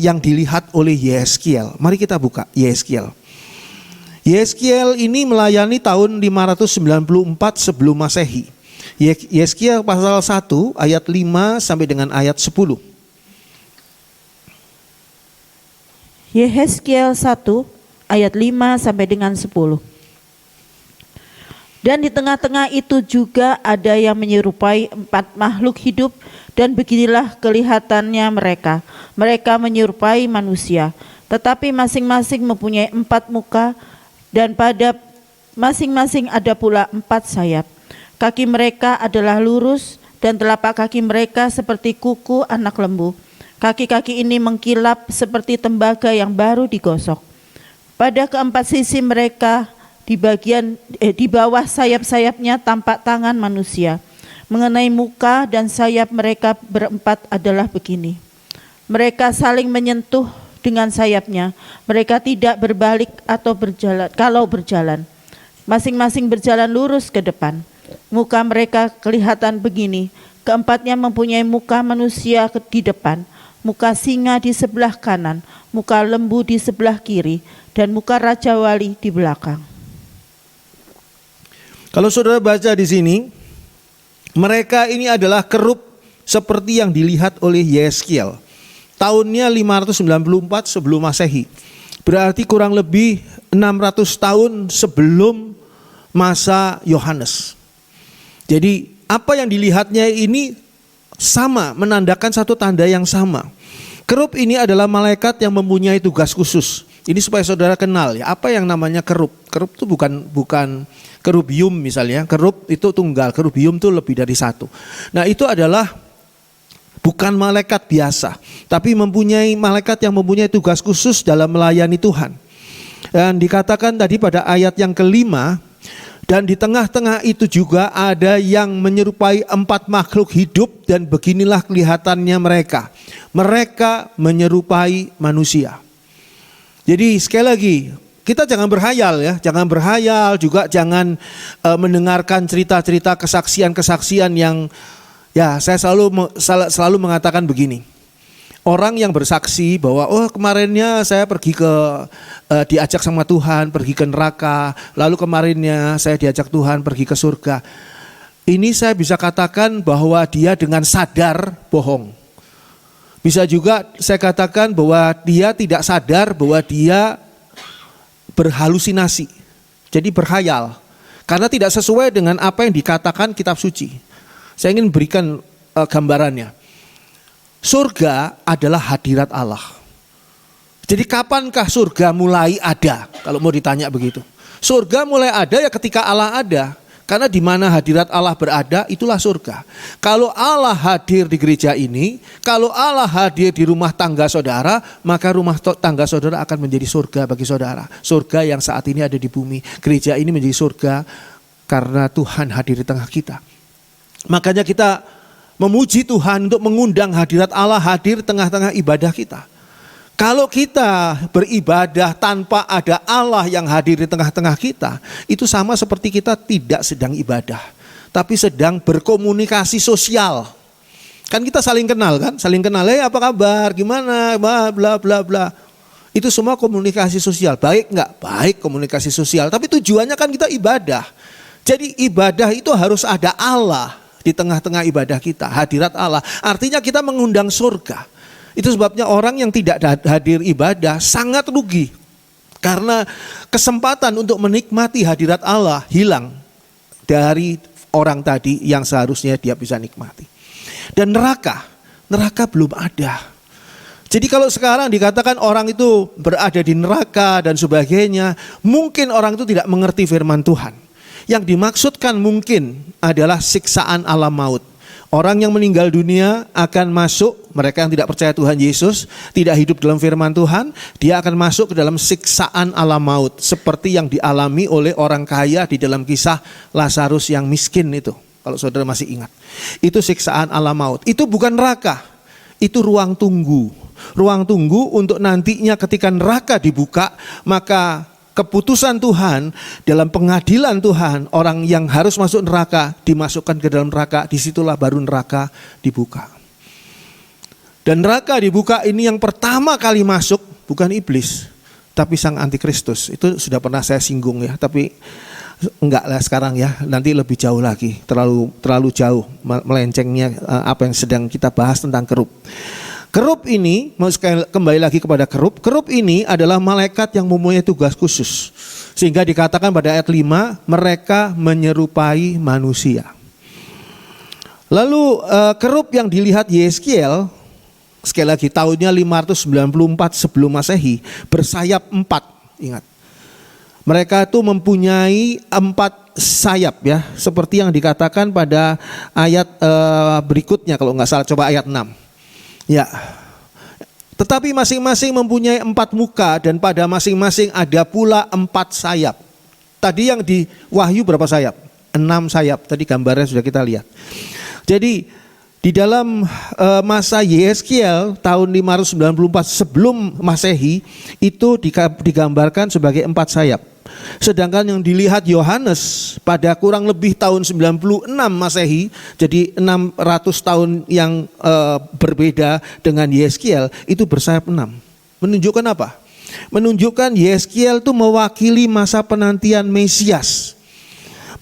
yang dilihat oleh Yeskiel. Mari kita buka Yeskiel. Yeskiel ini melayani tahun 594 sebelum Masehi. Yeskiel pasal 1 ayat 5 sampai dengan ayat 10. Yehezkiel 1 ayat 5 sampai dengan 10. Dan di tengah-tengah itu juga ada yang menyerupai 4 makhluk hidup, dan beginilah kelihatannya mereka. Mereka menyerupai manusia, tetapi masing-masing mempunyai 4 muka, dan pada masing-masing ada pula 4 sayap. Kaki mereka adalah lurus dan telapak kaki mereka seperti kuku anak lembu. Kaki-kaki ini mengkilap seperti tembaga yang baru digosok. Pada keempat sisi mereka di bawah sayap-sayapnya tampak tangan manusia. Mengenai muka dan sayap mereka berempat adalah begini. Mereka saling menyentuh dengan sayapnya. Mereka tidak berbalik atau berjalan. Kalau berjalan, masing-masing berjalan lurus ke depan. Muka mereka kelihatan begini. Keempatnya mempunyai muka manusia di depan, muka singa di sebelah kanan, muka lembu di sebelah kiri, dan muka raja wali di belakang. Kalau saudara baca di sini, mereka ini adalah kerub seperti yang dilihat oleh Yeskiel. Tahunnya 594 sebelum Masehi. Berarti kurang lebih 600 tahun sebelum masa Yohanes. Jadi apa yang dilihatnya ini sama, menandakan satu tanda yang sama. Kerub ini adalah malaikat yang mempunyai tugas khusus. Ini supaya saudara kenal ya, apa yang namanya kerub. Kerub itu bukan kerubium misalnya. Kerub itu tunggal, kerubium itu lebih dari 1. Nah, itu adalah bukan malaikat biasa, tapi malaikat yang mempunyai tugas khusus dalam melayani Tuhan. Dan dikatakan tadi pada ayat yang kelima, dan di tengah-tengah itu juga ada yang menyerupai 4 makhluk hidup, dan beginilah kelihatannya mereka. Mereka menyerupai manusia. Jadi sekali lagi, kita jangan berhayal ya, jangan berhayal, juga jangan mendengarkan cerita-cerita kesaksian-kesaksian yang ya saya selalu mengatakan begini. Orang yang bersaksi bahwa kemarinnya saya pergi diajak sama Tuhan pergi ke neraka, lalu kemarinnya saya diajak Tuhan pergi ke surga. Ini saya bisa katakan bahwa dia dengan sadar bohong. Bisa juga saya katakan bahwa dia tidak sadar bahwa dia berhalusinasi. Jadi berhayal. karena tidak sesuai dengan apa yang dikatakan kitab suci. Saya ingin berikan gambarannya. Surga adalah hadirat Allah. Jadi kapankah surga mulai ada? Kalau mau ditanya begitu. Surga mulai ada ya ketika Allah ada. Karena di mana hadirat Allah berada, itulah surga. Kalau Allah hadir di gereja ini, kalau Allah hadir di rumah tangga saudara, maka rumah tangga saudara akan menjadi surga bagi saudara. Surga yang saat ini ada di bumi. Gereja ini menjadi surga karena Tuhan hadir di tengah kita. Makanya kita memuji Tuhan untuk mengundang hadirat Allah hadir di tengah-tengah ibadah kita. Kalau kita beribadah tanpa ada Allah yang hadir di tengah-tengah kita, itu sama seperti kita tidak sedang ibadah, tapi sedang berkomunikasi sosial. Kan kita saling kenal kan, saling kenal, apa kabar, gimana, bla bla bla. Itu semua komunikasi sosial, baik enggak? Baik komunikasi sosial, tapi tujuannya kan kita ibadah. Jadi ibadah itu harus ada Allah di tengah-tengah ibadah kita, hadirat Allah. Artinya kita mengundang surga. Itu sebabnya orang yang tidak hadir ibadah sangat rugi. Karena kesempatan untuk menikmati hadirat Allah hilang dari orang tadi yang seharusnya dia bisa nikmati. Dan neraka belum ada. Jadi kalau sekarang dikatakan orang itu berada di neraka dan sebagainya, mungkin orang itu tidak mengerti firman Tuhan. Yang dimaksudkan mungkin adalah siksaan alam maut. Orang yang meninggal dunia akan masuk, mereka yang tidak percaya Tuhan Yesus, tidak hidup dalam firman Tuhan, dia akan masuk ke dalam siksaan alam maut. Seperti yang dialami oleh orang kaya di dalam kisah Lazarus yang miskin itu. Kalau saudara masih ingat. Itu siksaan alam maut. Itu bukan neraka, itu ruang tunggu. Ruang tunggu untuk nantinya ketika neraka dibuka, maka keputusan Tuhan dalam pengadilan Tuhan, orang yang harus masuk neraka dimasukkan ke dalam neraka, disitulah baru neraka dibuka. Dan neraka dibuka ini yang pertama kali masuk bukan iblis, tapi sang antikristus. Itu sudah pernah saya singgung ya, tapi enggak lah sekarang ya, nanti lebih jauh lagi, terlalu jauh melencengnya apa yang sedang kita bahas tentang kerup. Kerup ini, mau kembali lagi kepada kerup. Kerup ini adalah malaikat yang mempunyai tugas khusus. Sehingga dikatakan pada ayat 5, mereka menyerupai manusia. Lalu kerup yang dilihat Yeskiel, sekali lagi tahunnya 594 sebelum Masehi, bersayap 4, ingat. Mereka itu mempunyai 4 sayap ya, seperti yang dikatakan pada ayat berikutnya kalau nggak salah, coba ayat 6. Ya, tetapi masing-masing mempunyai 4 muka dan pada masing-masing ada pula 4 sayap. Tadi yang di Wahyu berapa sayap? 6 sayap, tadi gambarnya sudah kita lihat. Jadi di dalam masa Yeskiel tahun 594 sebelum Masehi itu digambarkan sebagai 4 sayap. Sedangkan yang dilihat Yohanes pada kurang lebih tahun 96 Masehi, jadi 600 tahun yang berbeda dengan Yeskiel, itu bersayap 6. Menunjukkan apa? Menunjukkan Yeskiel itu mewakili masa penantian Mesias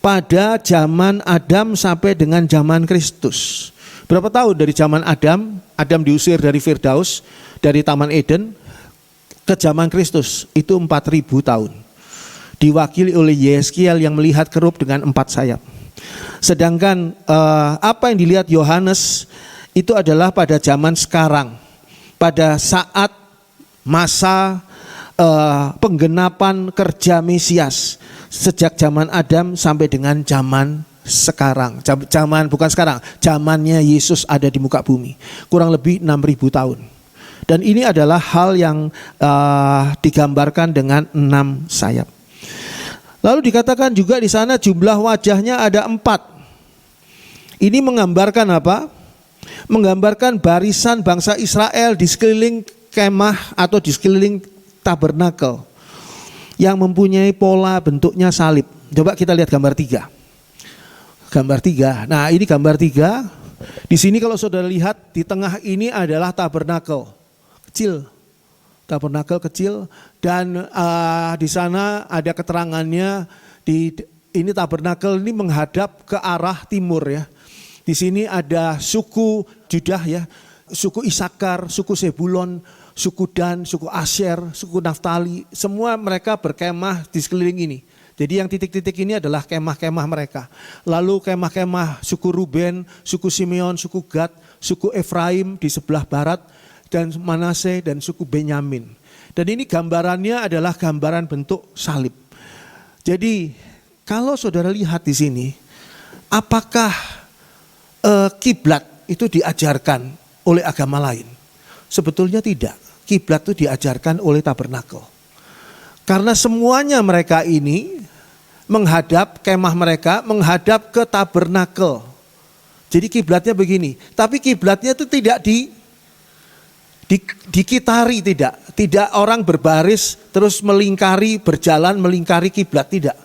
pada zaman Adam sampai dengan zaman Kristus. Berapa tahun dari zaman Adam? Adam diusir dari Firdaus, dari Taman Eden, ke zaman Kristus, itu 4000 tahun. Diwakili oleh Yeskiel yang melihat kerup dengan 4 sayap. Sedangkan apa yang dilihat Yohanes itu adalah pada zaman sekarang, pada saat masa penggenapan kerja Mesias, sejak zaman Adam sampai dengan zaman sekarang. Zaman bukan sekarang, zamannya Yesus ada di muka bumi, kurang lebih 6000 tahun. Dan ini adalah hal yang digambarkan dengan 6 sayap. Lalu dikatakan juga di sana jumlah wajahnya ada 4. Ini menggambarkan apa? Menggambarkan barisan bangsa Israel di sekeliling kemah atau di sekeliling tabernakel yang mempunyai pola bentuknya salib. Coba kita lihat gambar 3. Gambar 3. Nah, ini gambar 3. Di sini kalau saudara lihat di tengah ini adalah tabernakel kecil. Tabernakel kecil dan di sana ada keterangannya ini tabernakel ini menghadap ke arah timur ya. Di sini ada suku Judah ya, suku Isakar, suku Sebulon, suku Dan, suku Asyer, suku Naftali, semua mereka berkemah di sekeliling ini. Jadi yang titik-titik ini adalah kemah-kemah mereka. Lalu kemah-kemah suku Ruben, suku Simeon, suku Gad, suku Efraim di sebelah barat, dan Manase dan suku Benyamin. Dan ini gambarannya adalah gambaran bentuk salib. Jadi kalau saudara lihat di sini, apakah kiblat itu diajarkan oleh agama lain? Sebetulnya tidak. Kiblat itu diajarkan oleh tabernakel. Karena semuanya mereka ini menghadap kemah mereka, menghadap ke tabernakel. Jadi kiblatnya begini, tapi kiblatnya itu tidak dikitari, tidak orang berbaris terus melingkari, berjalan melingkari kiblat, tidak.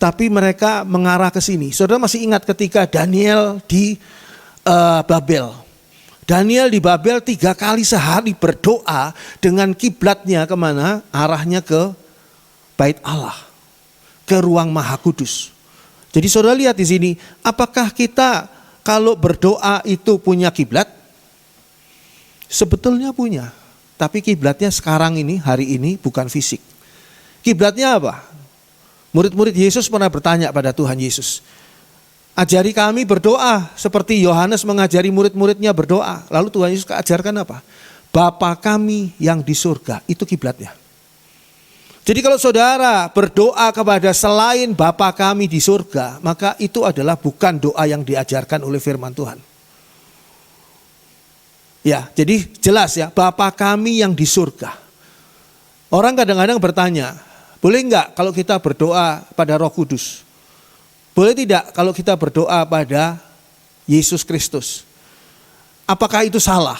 Tapi mereka mengarah ke sini. Saudara masih ingat ketika Daniel di Babel. Daniel di Babel 3 kali sehari berdoa dengan kiblatnya kemana? Arahnya ke Bait Allah, ke ruang Maha Kudus. Jadi saudara lihat di sini, apakah kita kalau berdoa itu punya kiblat? Sebetulnya punya, tapi kiblatnya sekarang ini, hari ini bukan fisik. Kiblatnya apa? Murid-murid Yesus pernah bertanya pada Tuhan Yesus, ajari kami berdoa seperti Yohanes mengajari murid-muridnya berdoa. Lalu Tuhan Yesus ajarkan apa? Bapa kami yang di surga, itu kiblatnya. Jadi kalau saudara berdoa kepada selain Bapa kami di surga, maka itu adalah bukan doa yang diajarkan oleh firman Tuhan. Ya, jadi jelas ya, Bapa kami yang di surga. Orang kadang-kadang bertanya, boleh enggak kalau kita berdoa pada Roh Kudus? Boleh tidak kalau kita berdoa pada Yesus Kristus? Apakah itu salah?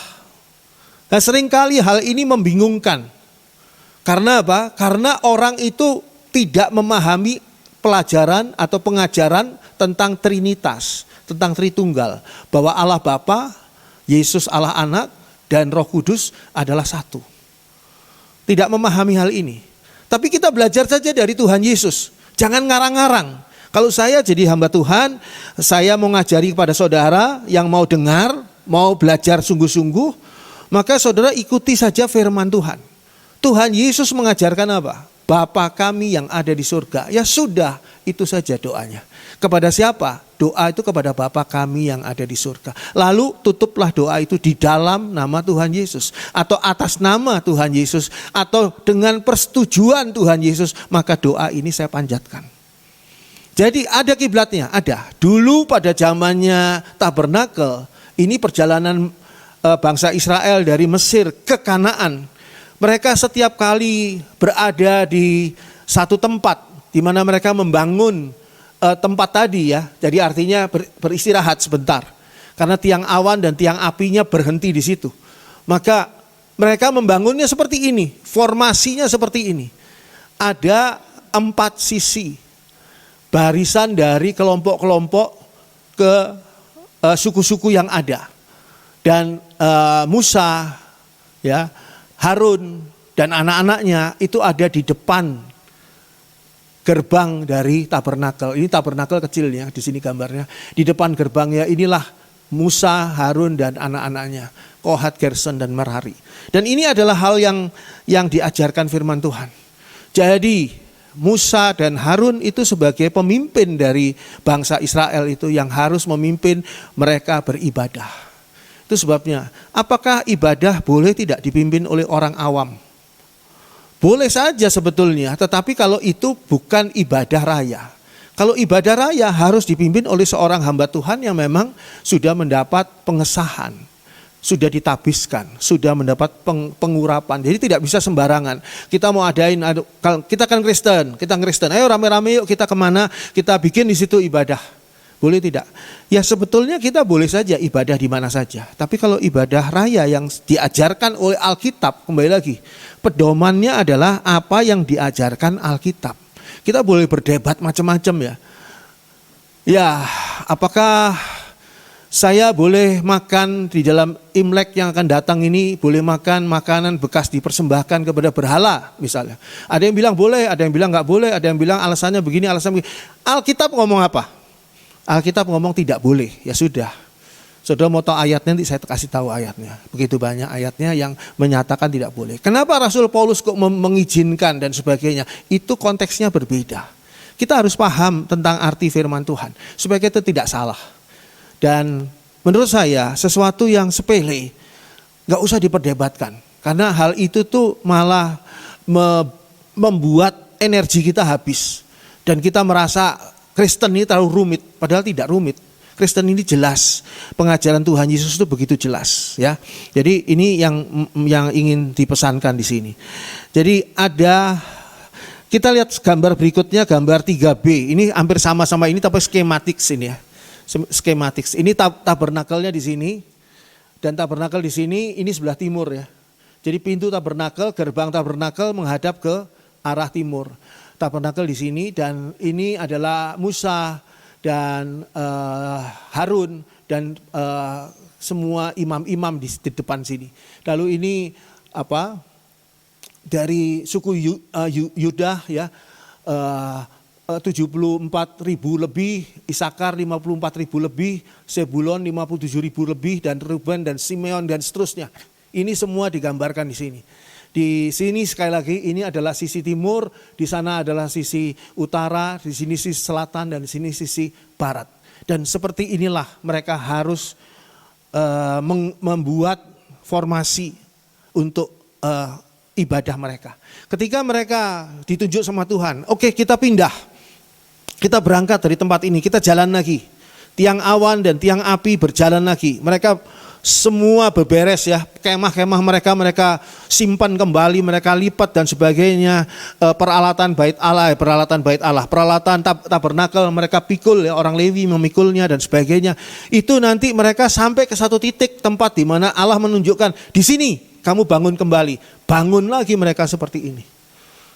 Nah, seringkali hal ini membingungkan. Karena apa? Karena orang itu tidak memahami pelajaran atau pengajaran tentang Trinitas, tentang Tritunggal. Bahwa Allah Bapa, Yesus Allah Anak, dan Roh Kudus adalah satu. Tidak memahami hal ini. Tapi kita belajar saja dari Tuhan Yesus. Jangan ngarang-ngarang. Kalau saya jadi hamba Tuhan, saya mau ngajari kepada saudara yang mau dengar, mau belajar sungguh-sungguh, maka saudara ikuti saja firman Tuhan. Tuhan Yesus mengajarkan apa? Bapa kami yang ada di surga. Ya sudah, itu saja doanya. Kepada siapa? Doa itu kepada Bapa kami yang ada di surga. Lalu tutuplah doa itu di dalam nama Tuhan Yesus. Atau atas nama Tuhan Yesus. Atau dengan persetujuan Tuhan Yesus. Maka doa ini saya panjatkan. Jadi ada kiblatnya, ada. Dulu pada zamannya tabernakel, ini perjalanan bangsa Israel dari Mesir ke Kanaan. Mereka setiap kali berada di satu tempat di mana mereka membangun tempat tadi ya. Jadi artinya beristirahat sebentar. Karena tiang awan dan tiang apinya berhenti di situ. Maka mereka membangunnya seperti ini, formasinya seperti ini. Ada 4 sisi. Barisan dari kelompok-kelompok ke suku-suku yang ada. Dan Musa ya, Harun dan anak-anaknya itu ada di depan gerbang dari tabernakel. Ini tabernakel kecilnya, di sini gambarnya. Di depan gerbangnya inilah Musa, Harun dan anak-anaknya, Kohat, Gerson dan Merari. Dan ini adalah hal yang diajarkan firman Tuhan. Jadi Musa dan Harun itu sebagai pemimpin dari bangsa Israel itu yang harus memimpin mereka beribadah. Itu sebabnya, apakah ibadah boleh tidak dipimpin oleh orang awam? Boleh saja sebetulnya, tetapi kalau itu bukan ibadah raya. Kalau ibadah raya harus dipimpin oleh seorang hamba Tuhan yang memang sudah mendapat pengesahan, sudah ditabiskan, sudah mendapat pengurapan. Jadi tidak bisa sembarangan. Kita mau adain, kita kan Kristen, ayo rame-rame yuk kita kemana, kita bikin di situ ibadah. Boleh tidak? Ya sebetulnya kita boleh saja ibadah di mana saja. Tapi kalau ibadah raya yang diajarkan oleh Alkitab, kembali lagi, pedomannya adalah apa yang diajarkan Alkitab. Kita boleh berdebat macam-macam ya. Ya, apakah saya boleh makan di dalam Imlek yang akan datang ini, boleh makan makanan bekas dipersembahkan kepada berhala misalnya. Ada yang bilang boleh, ada yang bilang nggak boleh, ada yang bilang alasannya begini, alasannya begini. Alkitab ngomong apa? Alkitab ngomong tidak boleh, ya sudah. Saudara mau tahu ayatnya, nanti saya kasih tahu ayatnya. Begitu banyak ayatnya yang menyatakan tidak boleh. Kenapa Rasul Paulus kok mengizinkan dan sebagainya? Itu konteksnya berbeda. Kita harus paham tentang arti firman Tuhan supaya kita tidak salah. Dan menurut saya sesuatu yang sepele gak usah diperdebatkan. Karena hal itu tuh malah membuat energi kita habis. Dan kita merasa Kristen ini terlalu rumit, padahal tidak rumit. Kristen ini jelas, pengajaran Tuhan Yesus itu begitu jelas, ya. Jadi ini yang ingin dipesankan di sini. Jadi kita lihat gambar berikutnya, gambar 3B. Ini hampir sama-sama ini tapi skematik sini ya. Skematik. Ini tabernakelnya di sini dan tabernakel di sini ini sebelah timur ya. Jadi pintu tabernakel, gerbang tabernakel menghadap ke arah timur. Tabernakel di sini dan ini adalah Musa dan Harun dan semua imam-imam di depan sini. Lalu ini dari suku Yuda ya 74.000 lebih, Isakar 54.000 lebih, Sebulon 57.000 lebih, dan Ruben dan Simeon dan seterusnya. Ini semua digambarkan di sini. Di sini sekali lagi ini adalah sisi timur, di sana adalah sisi utara, di sini sisi selatan, dan di sini sisi barat. Dan seperti inilah mereka harus membuat formasi untuk ibadah mereka. Ketika mereka ditunjuk sama Tuhan, oke, kita pindah, kita berangkat dari tempat ini, kita jalan lagi. Tiang awan dan tiang api berjalan lagi. Mereka semua beberes ya, kemah-kemah mereka simpan kembali, mereka lipat dan sebagainya, peralatan bait Allah, peralatan tabernakel mereka pikul ya, orang Lewi memikulnya dan sebagainya. Itu nanti mereka sampai ke satu titik tempat di mana Allah menunjukkan, di sini kamu bangun kembali, bangun lagi mereka seperti ini.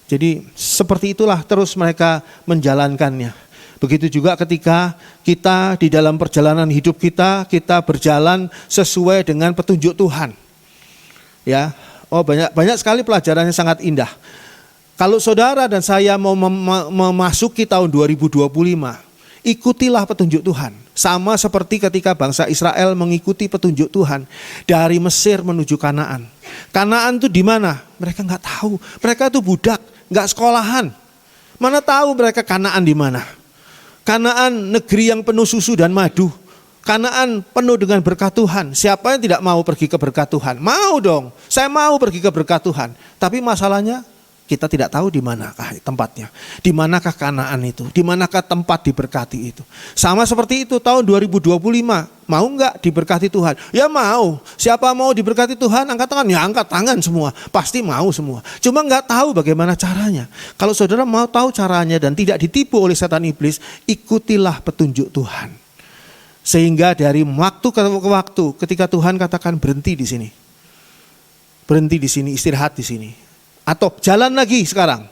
Jadi seperti itulah terus mereka menjalankannya. Begitu juga ketika kita di dalam perjalanan hidup kita berjalan sesuai dengan petunjuk Tuhan. Ya, banyak sekali pelajarannya sangat indah. Kalau saudara dan saya mau memasuki tahun 2025, ikutilah petunjuk Tuhan. Sama seperti ketika bangsa Israel mengikuti petunjuk Tuhan dari Mesir menuju Kanaan. Kanaan itu di mana? Mereka nggak tahu. Mereka itu budak, nggak sekolahan. Mana tahu mereka Kanaan di mana? Kanaan negeri yang penuh susu dan madu. Kanaan penuh dengan berkat Tuhan. Siapa yang tidak mau pergi ke berkat Tuhan? Mau dong, saya mau pergi ke berkat Tuhan. Tapi masalahnya kita tidak tahu di manakah tempatnya. Di manakah Kanaan itu? Di manakah tempat diberkati itu? Sama seperti itu tahun 2025. Mau enggak diberkati Tuhan? Ya mau. Siapa mau diberkati Tuhan? Angkat tangan. Ya angkat tangan semua. Pasti mau semua. Cuma enggak tahu bagaimana caranya. Kalau saudara mau tahu caranya dan tidak ditipu oleh setan iblis, ikutilah petunjuk Tuhan. Sehingga dari waktu ke waktu ketika Tuhan katakan berhenti di sini. Berhenti di sini, istirahat di sini. Atau jalan lagi sekarang,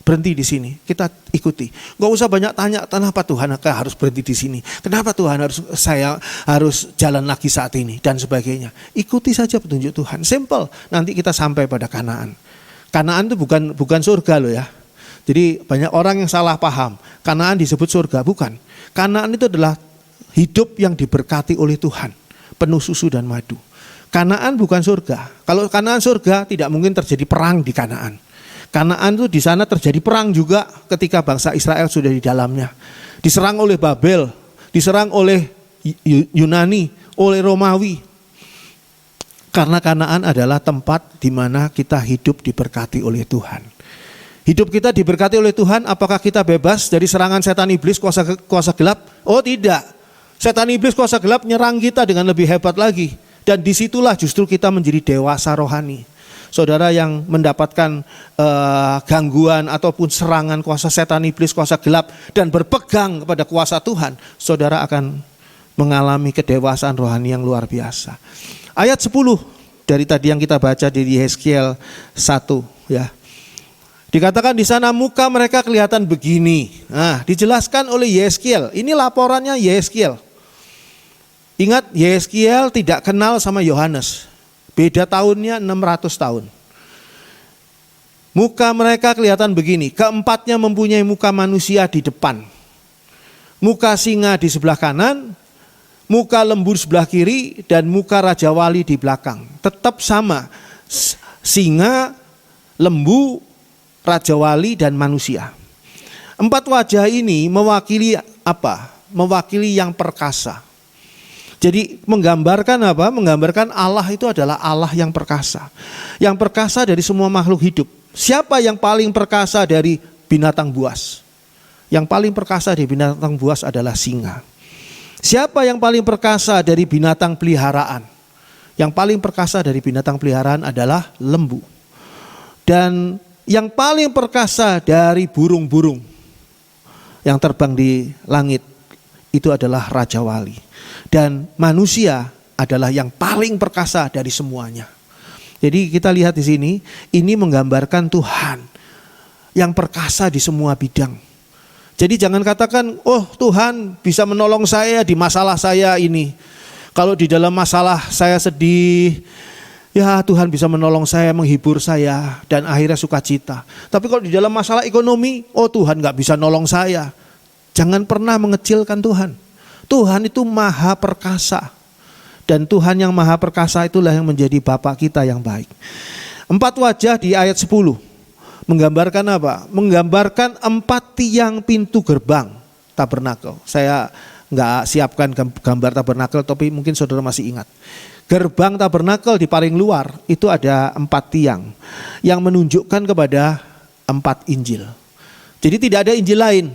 berhenti di sini, kita ikuti. Gak usah banyak tanya, kenapa Tuhan harus berhenti di sini, kenapa Tuhan saya harus jalan lagi saat ini dan sebagainya. Ikuti saja petunjuk Tuhan, simple. Nanti kita sampai pada Kanaan. Kanaan itu bukan surga loh ya. Jadi banyak orang yang salah paham. Kanaan disebut surga, bukan. Kanaan itu adalah hidup yang diberkati oleh Tuhan, penuh susu dan madu. Kanaan bukan surga. Kalau Kanaan surga, tidak mungkin terjadi perang di Kanaan. Kanaan itu di sana terjadi perang juga ketika bangsa Israel sudah di dalamnya. Diserang oleh Babel, diserang oleh Yunani, oleh Romawi. Karena Kanaan adalah tempat di mana kita hidup diberkati oleh Tuhan. Hidup kita diberkati oleh Tuhan, apakah kita bebas dari serangan setan iblis kuasa gelap? Oh tidak. Setan iblis kuasa gelap nyerang kita dengan lebih hebat lagi. Dan disitulah justru kita menjadi dewasa rohani. Saudara yang mendapatkan gangguan ataupun serangan kuasa setan iblis, kuasa gelap, dan berpegang kepada kuasa Tuhan, saudara akan mengalami kedewasaan rohani yang luar biasa. Ayat 10 dari tadi yang kita baca di Yeskiel 1 ya. Dikatakan di sana muka mereka kelihatan begini. Nah, dijelaskan oleh Yeskiel. Ini laporannya Yeskiel. Ingat, Yeskiel tidak kenal sama Yohanes. Beda tahunnya 600 tahun. Muka mereka kelihatan begini. Keempatnya mempunyai muka manusia di depan. Muka singa di sebelah kanan. Muka lembu di sebelah kiri. Dan muka raja wali di belakang. Tetap sama. Singa, lembu, raja wali, dan manusia. 4 wajah ini mewakili apa? Mewakili yang perkasa. Jadi menggambarkan apa? Menggambarkan Allah itu adalah Allah yang perkasa. Yang perkasa dari semua makhluk hidup. Siapa yang paling perkasa dari binatang buas? Yang paling perkasa dari binatang buas adalah singa. Siapa yang paling perkasa dari binatang peliharaan? Yang paling perkasa dari binatang peliharaan adalah lembu. Dan yang paling perkasa dari burung-burung yang terbang di langit itu adalah Raja Wali. Dan manusia adalah yang paling perkasa dari semuanya. Jadi kita lihat di sini, ini menggambarkan Tuhan yang perkasa di semua bidang. Jadi jangan katakan, oh Tuhan bisa menolong saya di masalah saya ini. Kalau di dalam masalah saya sedih, ya Tuhan bisa menolong saya, menghibur saya, dan akhirnya sukacita. Tapi kalau di dalam masalah ekonomi, oh Tuhan gak bisa nolong saya. Jangan pernah mengecilkan Tuhan. Tuhan itu maha perkasa. Dan Tuhan yang maha perkasa itulah yang menjadi Bapa kita yang baik. 4 wajah di ayat 10. Menggambarkan apa? Menggambarkan 4 tiang pintu gerbang tabernakel. Saya nggak siapkan gambar tabernakel, tapi mungkin saudara masih ingat. Gerbang tabernakel di paling luar itu ada 4 tiang yang menunjukkan kepada 4 Injil. Jadi tidak ada Injil lain.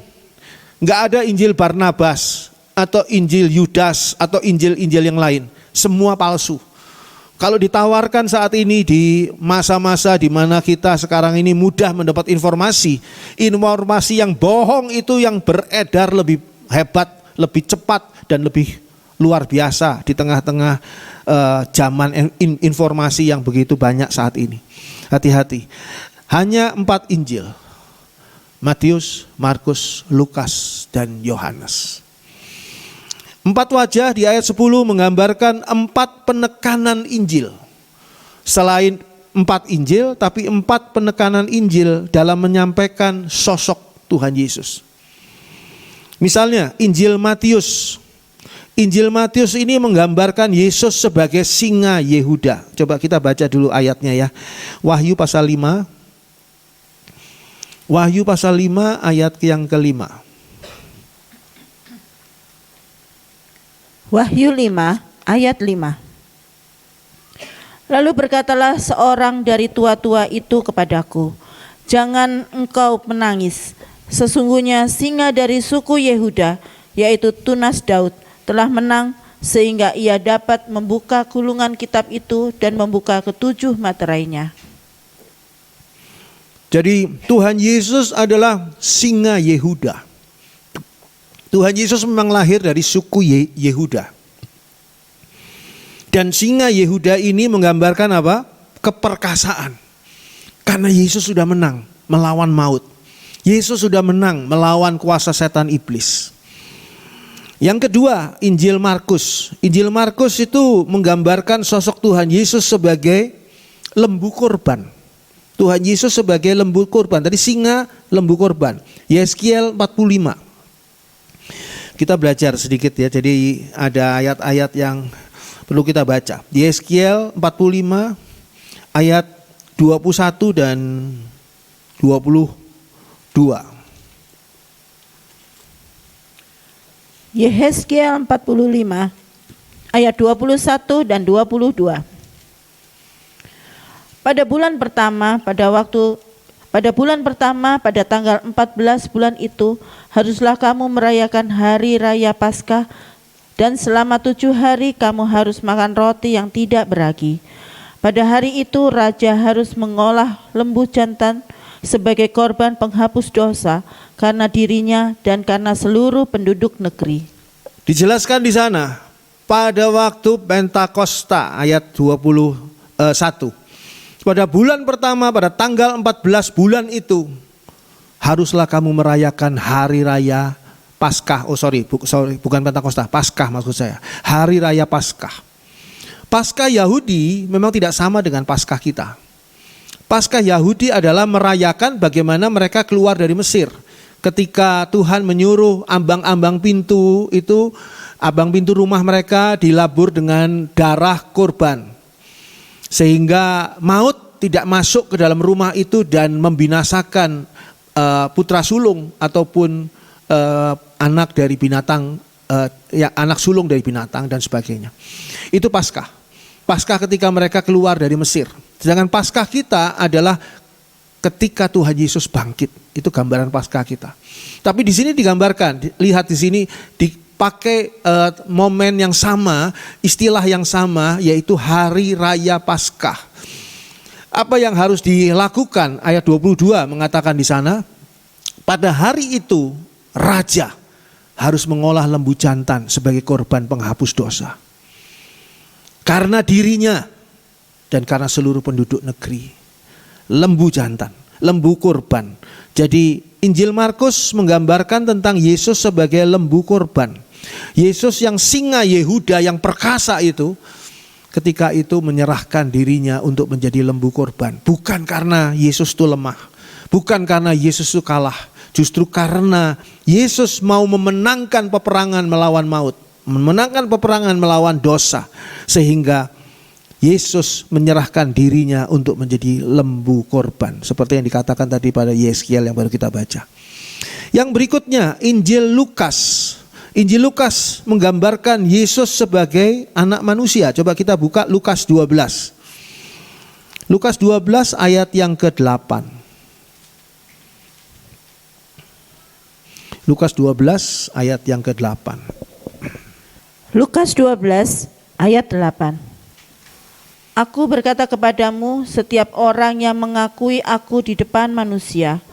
Nggak ada Injil Barnabas atau Injil Yudas atau Injil-Injil yang lain. Semua palsu. Kalau ditawarkan saat ini di masa-masa di mana kita sekarang ini mudah mendapat informasi yang bohong itu yang beredar lebih hebat, lebih cepat dan lebih luar biasa di tengah-tengah zaman informasi yang begitu banyak saat ini. Hati-hati. Hanya 4 Injil. Matius, Markus, Lukas, dan Yohanes. 4 wajah di ayat 10 menggambarkan 4 penekanan Injil. Selain 4 Injil, tapi 4 penekanan Injil dalam menyampaikan sosok Tuhan Yesus. Misalnya Injil Matius. Injil Matius ini menggambarkan Yesus sebagai singa Yehuda. Coba kita baca dulu ayatnya ya. Wahyu pasal 5. Wahyu pasal 5 ayat yang ke-5. Wahyu 5 ayat 5. Lalu berkatalah seorang dari tua-tua itu kepadaku, jangan engkau menangis. Sesungguhnya singa dari suku Yehuda, yaitu tunas Daud, telah menang sehingga ia dapat membuka gulungan kitab itu dan membuka ke-7 materainya. Jadi Tuhan Yesus adalah singa Yehuda. Tuhan Yesus memang lahir dari suku Yehuda. Dan singa Yehuda ini menggambarkan apa? Keperkasaan. Karena Yesus sudah menang melawan maut. Yesus sudah menang melawan kuasa setan iblis. Yang kedua, Injil Markus. Injil Markus itu menggambarkan sosok Tuhan Yesus sebagai lembu korban. Tuhan Yesus sebagai lembu korban. Tadi singa, lembu korban. Yeskiel 45. Kita belajar sedikit ya. Jadi ada ayat-ayat yang perlu kita baca. Yeskiel 45 ayat 21 dan 22. Yehezkiel 45 ayat 21 dan 22. Pada bulan pertama pada tanggal 14 bulan itu haruslah kamu merayakan hari raya Paskah, dan selama 7 hari kamu harus makan roti yang tidak beragi. Pada hari itu raja harus mengolah lembu jantan sebagai korban penghapus dosa karena dirinya dan karena seluruh penduduk negeri. Dijelaskan di sana pada waktu Pentakosta ayat 21. Pada bulan pertama, pada tanggal 14 bulan itu, haruslah kamu merayakan hari raya Paskah. Bukan Pentakosta, Paskah maksud saya. Hari raya Paskah. Paskah Yahudi memang tidak sama dengan Paskah kita. Paskah Yahudi adalah merayakan bagaimana mereka keluar dari Mesir. Ketika Tuhan menyuruh ambang-ambang pintu itu, ambang pintu rumah mereka dilabur dengan darah korban. Sehingga maut tidak masuk ke dalam rumah itu dan membinasakan putra sulung ataupun anak dari binatang, anak sulung dari binatang dan sebagainya. Itu Paskah. Paskah ketika mereka keluar dari Mesir. Sedangkan Paskah kita adalah ketika Tuhan Yesus bangkit. Itu gambaran Paskah kita. Tapi di sini digambarkan, lihat di sini dipakai momen yang sama, istilah yang sama, yaitu hari raya Paskah. Apa yang harus dilakukan? Ayat 22 mengatakan di sana, pada hari itu raja harus mengolah lembu jantan sebagai korban penghapus dosa. Karena dirinya dan karena seluruh penduduk negeri. Lembu jantan, lembu korban. Jadi Injil Markus menggambarkan tentang Yesus sebagai lembu korban. Yesus yang singa Yehuda yang perkasa itu, ketika itu menyerahkan dirinya untuk menjadi lembu korban. Bukan karena Yesus itu lemah, bukan karena Yesus itu kalah. Justru karena Yesus mau memenangkan peperangan melawan maut, memenangkan peperangan melawan dosa, sehingga Yesus menyerahkan dirinya untuk menjadi lembu korban. Seperti yang dikatakan tadi pada Yeskiel yang baru kita baca. Yang berikutnya Injil Lukas. Injil Lukas menggambarkan Yesus sebagai anak manusia. Coba kita buka Lukas 12. Lukas 12 ayat yang ke-8. Lukas 12 ayat yang ke-8. Lukas 12 ayat 8. Aku berkata kepadamu, setiap orang yang mengakui aku di depan manusia,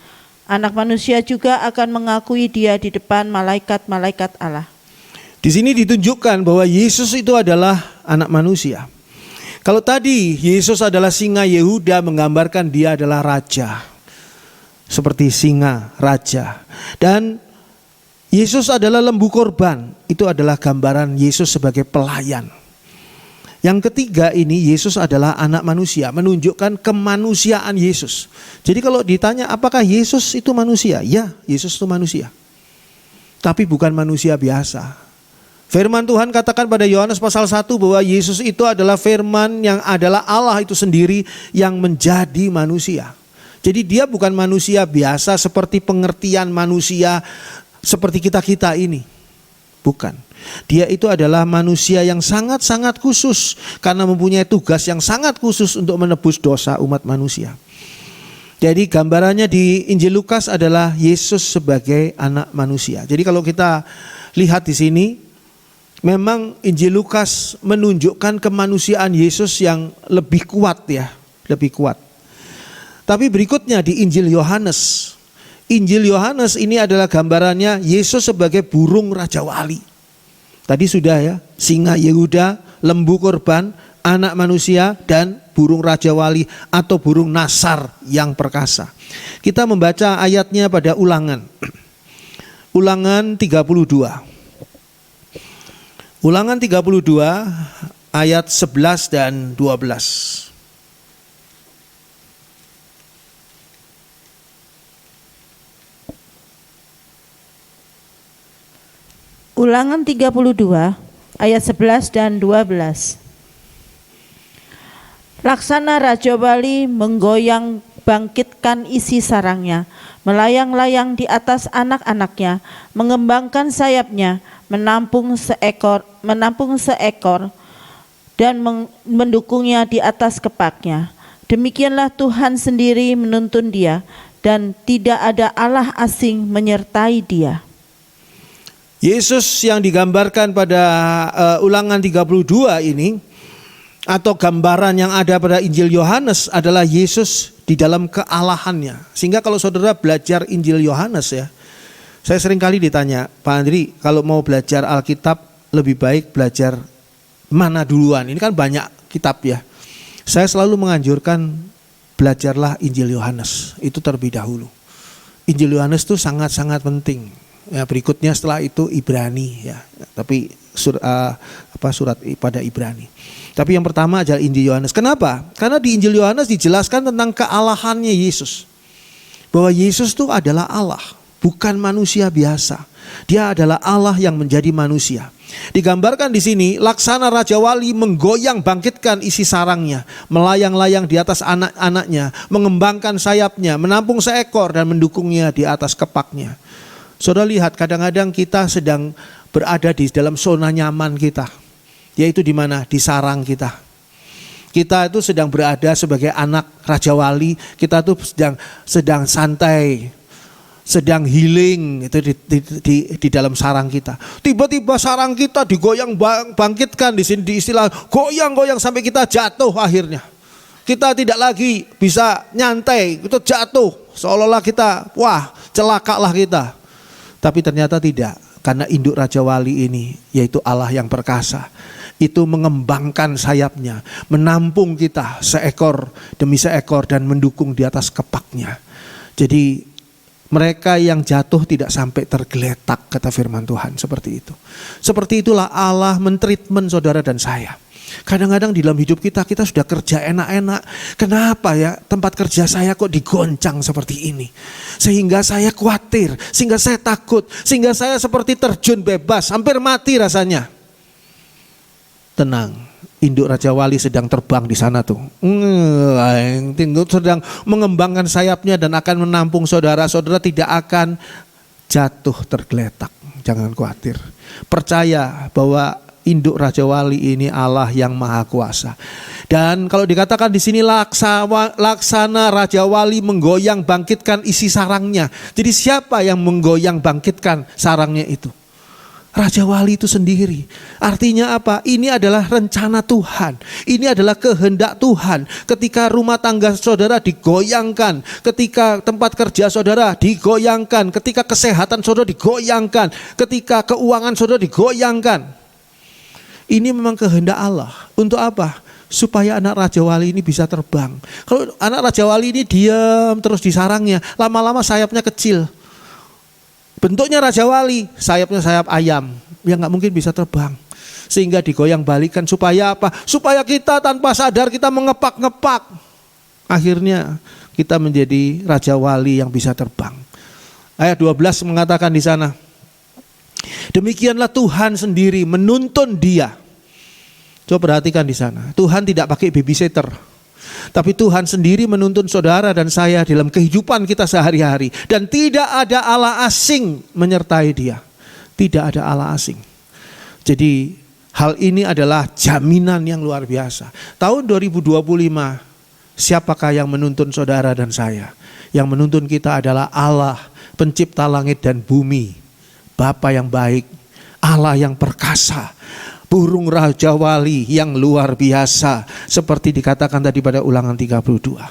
Anak Manusia juga akan mengakui dia di depan malaikat-malaikat Allah. Di sini ditunjukkan bahwa Yesus itu adalah anak manusia. Kalau tadi Yesus adalah singa Yehuda, menggambarkan dia adalah raja. Seperti singa, raja. Dan Yesus adalah lembu korban. Itu adalah gambaran Yesus sebagai pelayan. Yang ketiga ini Yesus adalah anak manusia, menunjukkan kemanusiaan Yesus. Jadi kalau ditanya apakah Yesus itu manusia? Ya, Yesus itu manusia. Tapi bukan manusia biasa. Firman Tuhan katakan pada Yohanes pasal 1 bahwa Yesus itu adalah firman yang adalah Allah itu sendiri yang menjadi manusia. Jadi dia bukan manusia biasa seperti pengertian manusia seperti kita-kita ini. Bukan. Dia itu adalah manusia yang sangat-sangat khusus karena mempunyai tugas yang sangat khusus untuk menebus dosa umat manusia. Jadi gambarannya di Injil Lukas adalah Yesus sebagai anak manusia. Jadi kalau kita lihat di sini, memang Injil Lukas menunjukkan kemanusiaan Yesus yang lebih kuat ya, lebih kuat. Tapi berikutnya di Injil Yohanes. Injil Yohanes ini adalah gambarannya Yesus sebagai burung Raja Wali. Tadi sudah ya, singa Yehuda, lembu korban, anak manusia, dan burung Raja Wali atau burung Nasar yang perkasa. Kita membaca ayatnya pada Ulangan. Ulangan 32. Ulangan 32 ayat 11 dan 12. Ulangan 32 ayat 11 dan 12. Laksana Raja Wali menggoyang bangkitkan isi sarangnya, melayang-layang di atas anak-anaknya, mengembangkan sayapnya, menampung seekor dan mendukungnya di atas kepaknya. Demikianlah Tuhan sendiri menuntun dia, dan tidak ada Allah asing menyertai dia. Yesus yang digambarkan pada Ulangan 32 ini, atau gambaran yang ada pada Injil Yohanes adalah Yesus di dalam kealahannya. Sehingga kalau saudara belajar Injil Yohanes ya, saya sering kali ditanya, Pak Andri, kalau mau belajar Alkitab lebih baik belajar mana duluan? Ini kan banyak kitab ya. Saya selalu menganjurkan belajarlah Injil Yohanes, itu terlebih dahulu. Injil Yohanes itu sangat-sangat penting. Ya, berikutnya setelah itu Ibrani ya. Tapi surat pada Ibrani. Tapi yang pertama adalah Injil Yohanes. Kenapa? Karena di Injil Yohanes dijelaskan tentang kealahannya Yesus. Bahwa Yesus itu adalah Allah, bukan manusia biasa. Dia adalah Allah yang menjadi manusia. Digambarkan di sini laksana Raja Wali menggoyang bangkitkan isi sarangnya, melayang-layang di atas anak-anaknya, mengembangkan sayapnya, menampung seekor dan mendukungnya di atas kepaknya. Saudara lihat, kadang-kadang kita sedang berada di dalam zona nyaman kita, yaitu di mana? Di sarang kita. Kita itu sedang berada sebagai anak Raja Wali, kita tuh sedang santai, sedang healing itu di dalam sarang kita. Tiba-tiba sarang kita digoyang bangkitkan, di sini di istilah goyang-goyang sampai kita jatuh akhirnya. Kita tidak lagi bisa nyantai, itu jatuh seolah-olah kita celakalah kita. Tapi ternyata tidak, karena induk Raja Wali ini yaitu Allah yang perkasa. Itu mengembangkan sayapnya, menampung kita seekor demi seekor dan mendukung di atas kepaknya. Jadi mereka yang jatuh tidak sampai tergeletak, kata firman Tuhan, seperti itu. Seperti itulah Allah mentreatment saudara dan saya. Kadang-kadang di dalam hidup kita sudah kerja enak-enak. Kenapa ya tempat kerja saya kok digoncang seperti ini? Sehingga saya khawatir, sehingga saya takut, sehingga saya seperti terjun bebas, hampir mati rasanya. Tenang, induk Raja Wali sedang terbang di sana tuh. Sedang mengembangkan sayapnya dan akan menampung saudara. Saudara tidak akan jatuh tergeletak. Jangan khawatir. Percaya bahwa induk Raja Wali ini Allah yang maha kuasa. Dan kalau dikatakan di sini laksana Raja Wali menggoyang bangkitkan isi sarangnya. Jadi siapa yang menggoyang bangkitkan sarangnya itu? Raja Wali itu sendiri. Artinya apa? Ini adalah rencana Tuhan. Ini adalah kehendak Tuhan. Ketika rumah tangga saudara digoyangkan, ketika tempat kerja saudara digoyangkan, ketika kesehatan saudara digoyangkan, ketika keuangan saudara digoyangkan. Ini memang kehendak Allah. Untuk apa? Supaya anak Raja Wali ini bisa terbang. Kalau anak Raja Wali ini diam terus di sarangnya, lama-lama sayapnya kecil. Bentuknya Raja Wali, sayapnya sayap ayam, yang nggak mungkin bisa terbang. Sehingga digoyang balikan supaya apa? Supaya kita tanpa sadar kita mengepak-ngepak. Akhirnya kita menjadi Raja Wali yang bisa terbang. Ayat 12 mengatakan di sana, demikianlah Tuhan sendiri menuntun dia. Coba perhatikan di sana, Tuhan tidak pakai babysitter. Tapi Tuhan sendiri menuntun saudara dan saya dalam kehidupan kita sehari-hari. Dan tidak ada Allah asing menyertai dia. Tidak ada Allah asing. Jadi hal ini adalah jaminan yang luar biasa. Tahun 2025, siapakah yang menuntun saudara dan saya? Yang menuntun kita adalah Allah, pencipta langit dan bumi. Bapa yang baik, Allah yang perkasa, burung Raja Wali yang luar biasa, seperti dikatakan tadi pada Ulangan 32.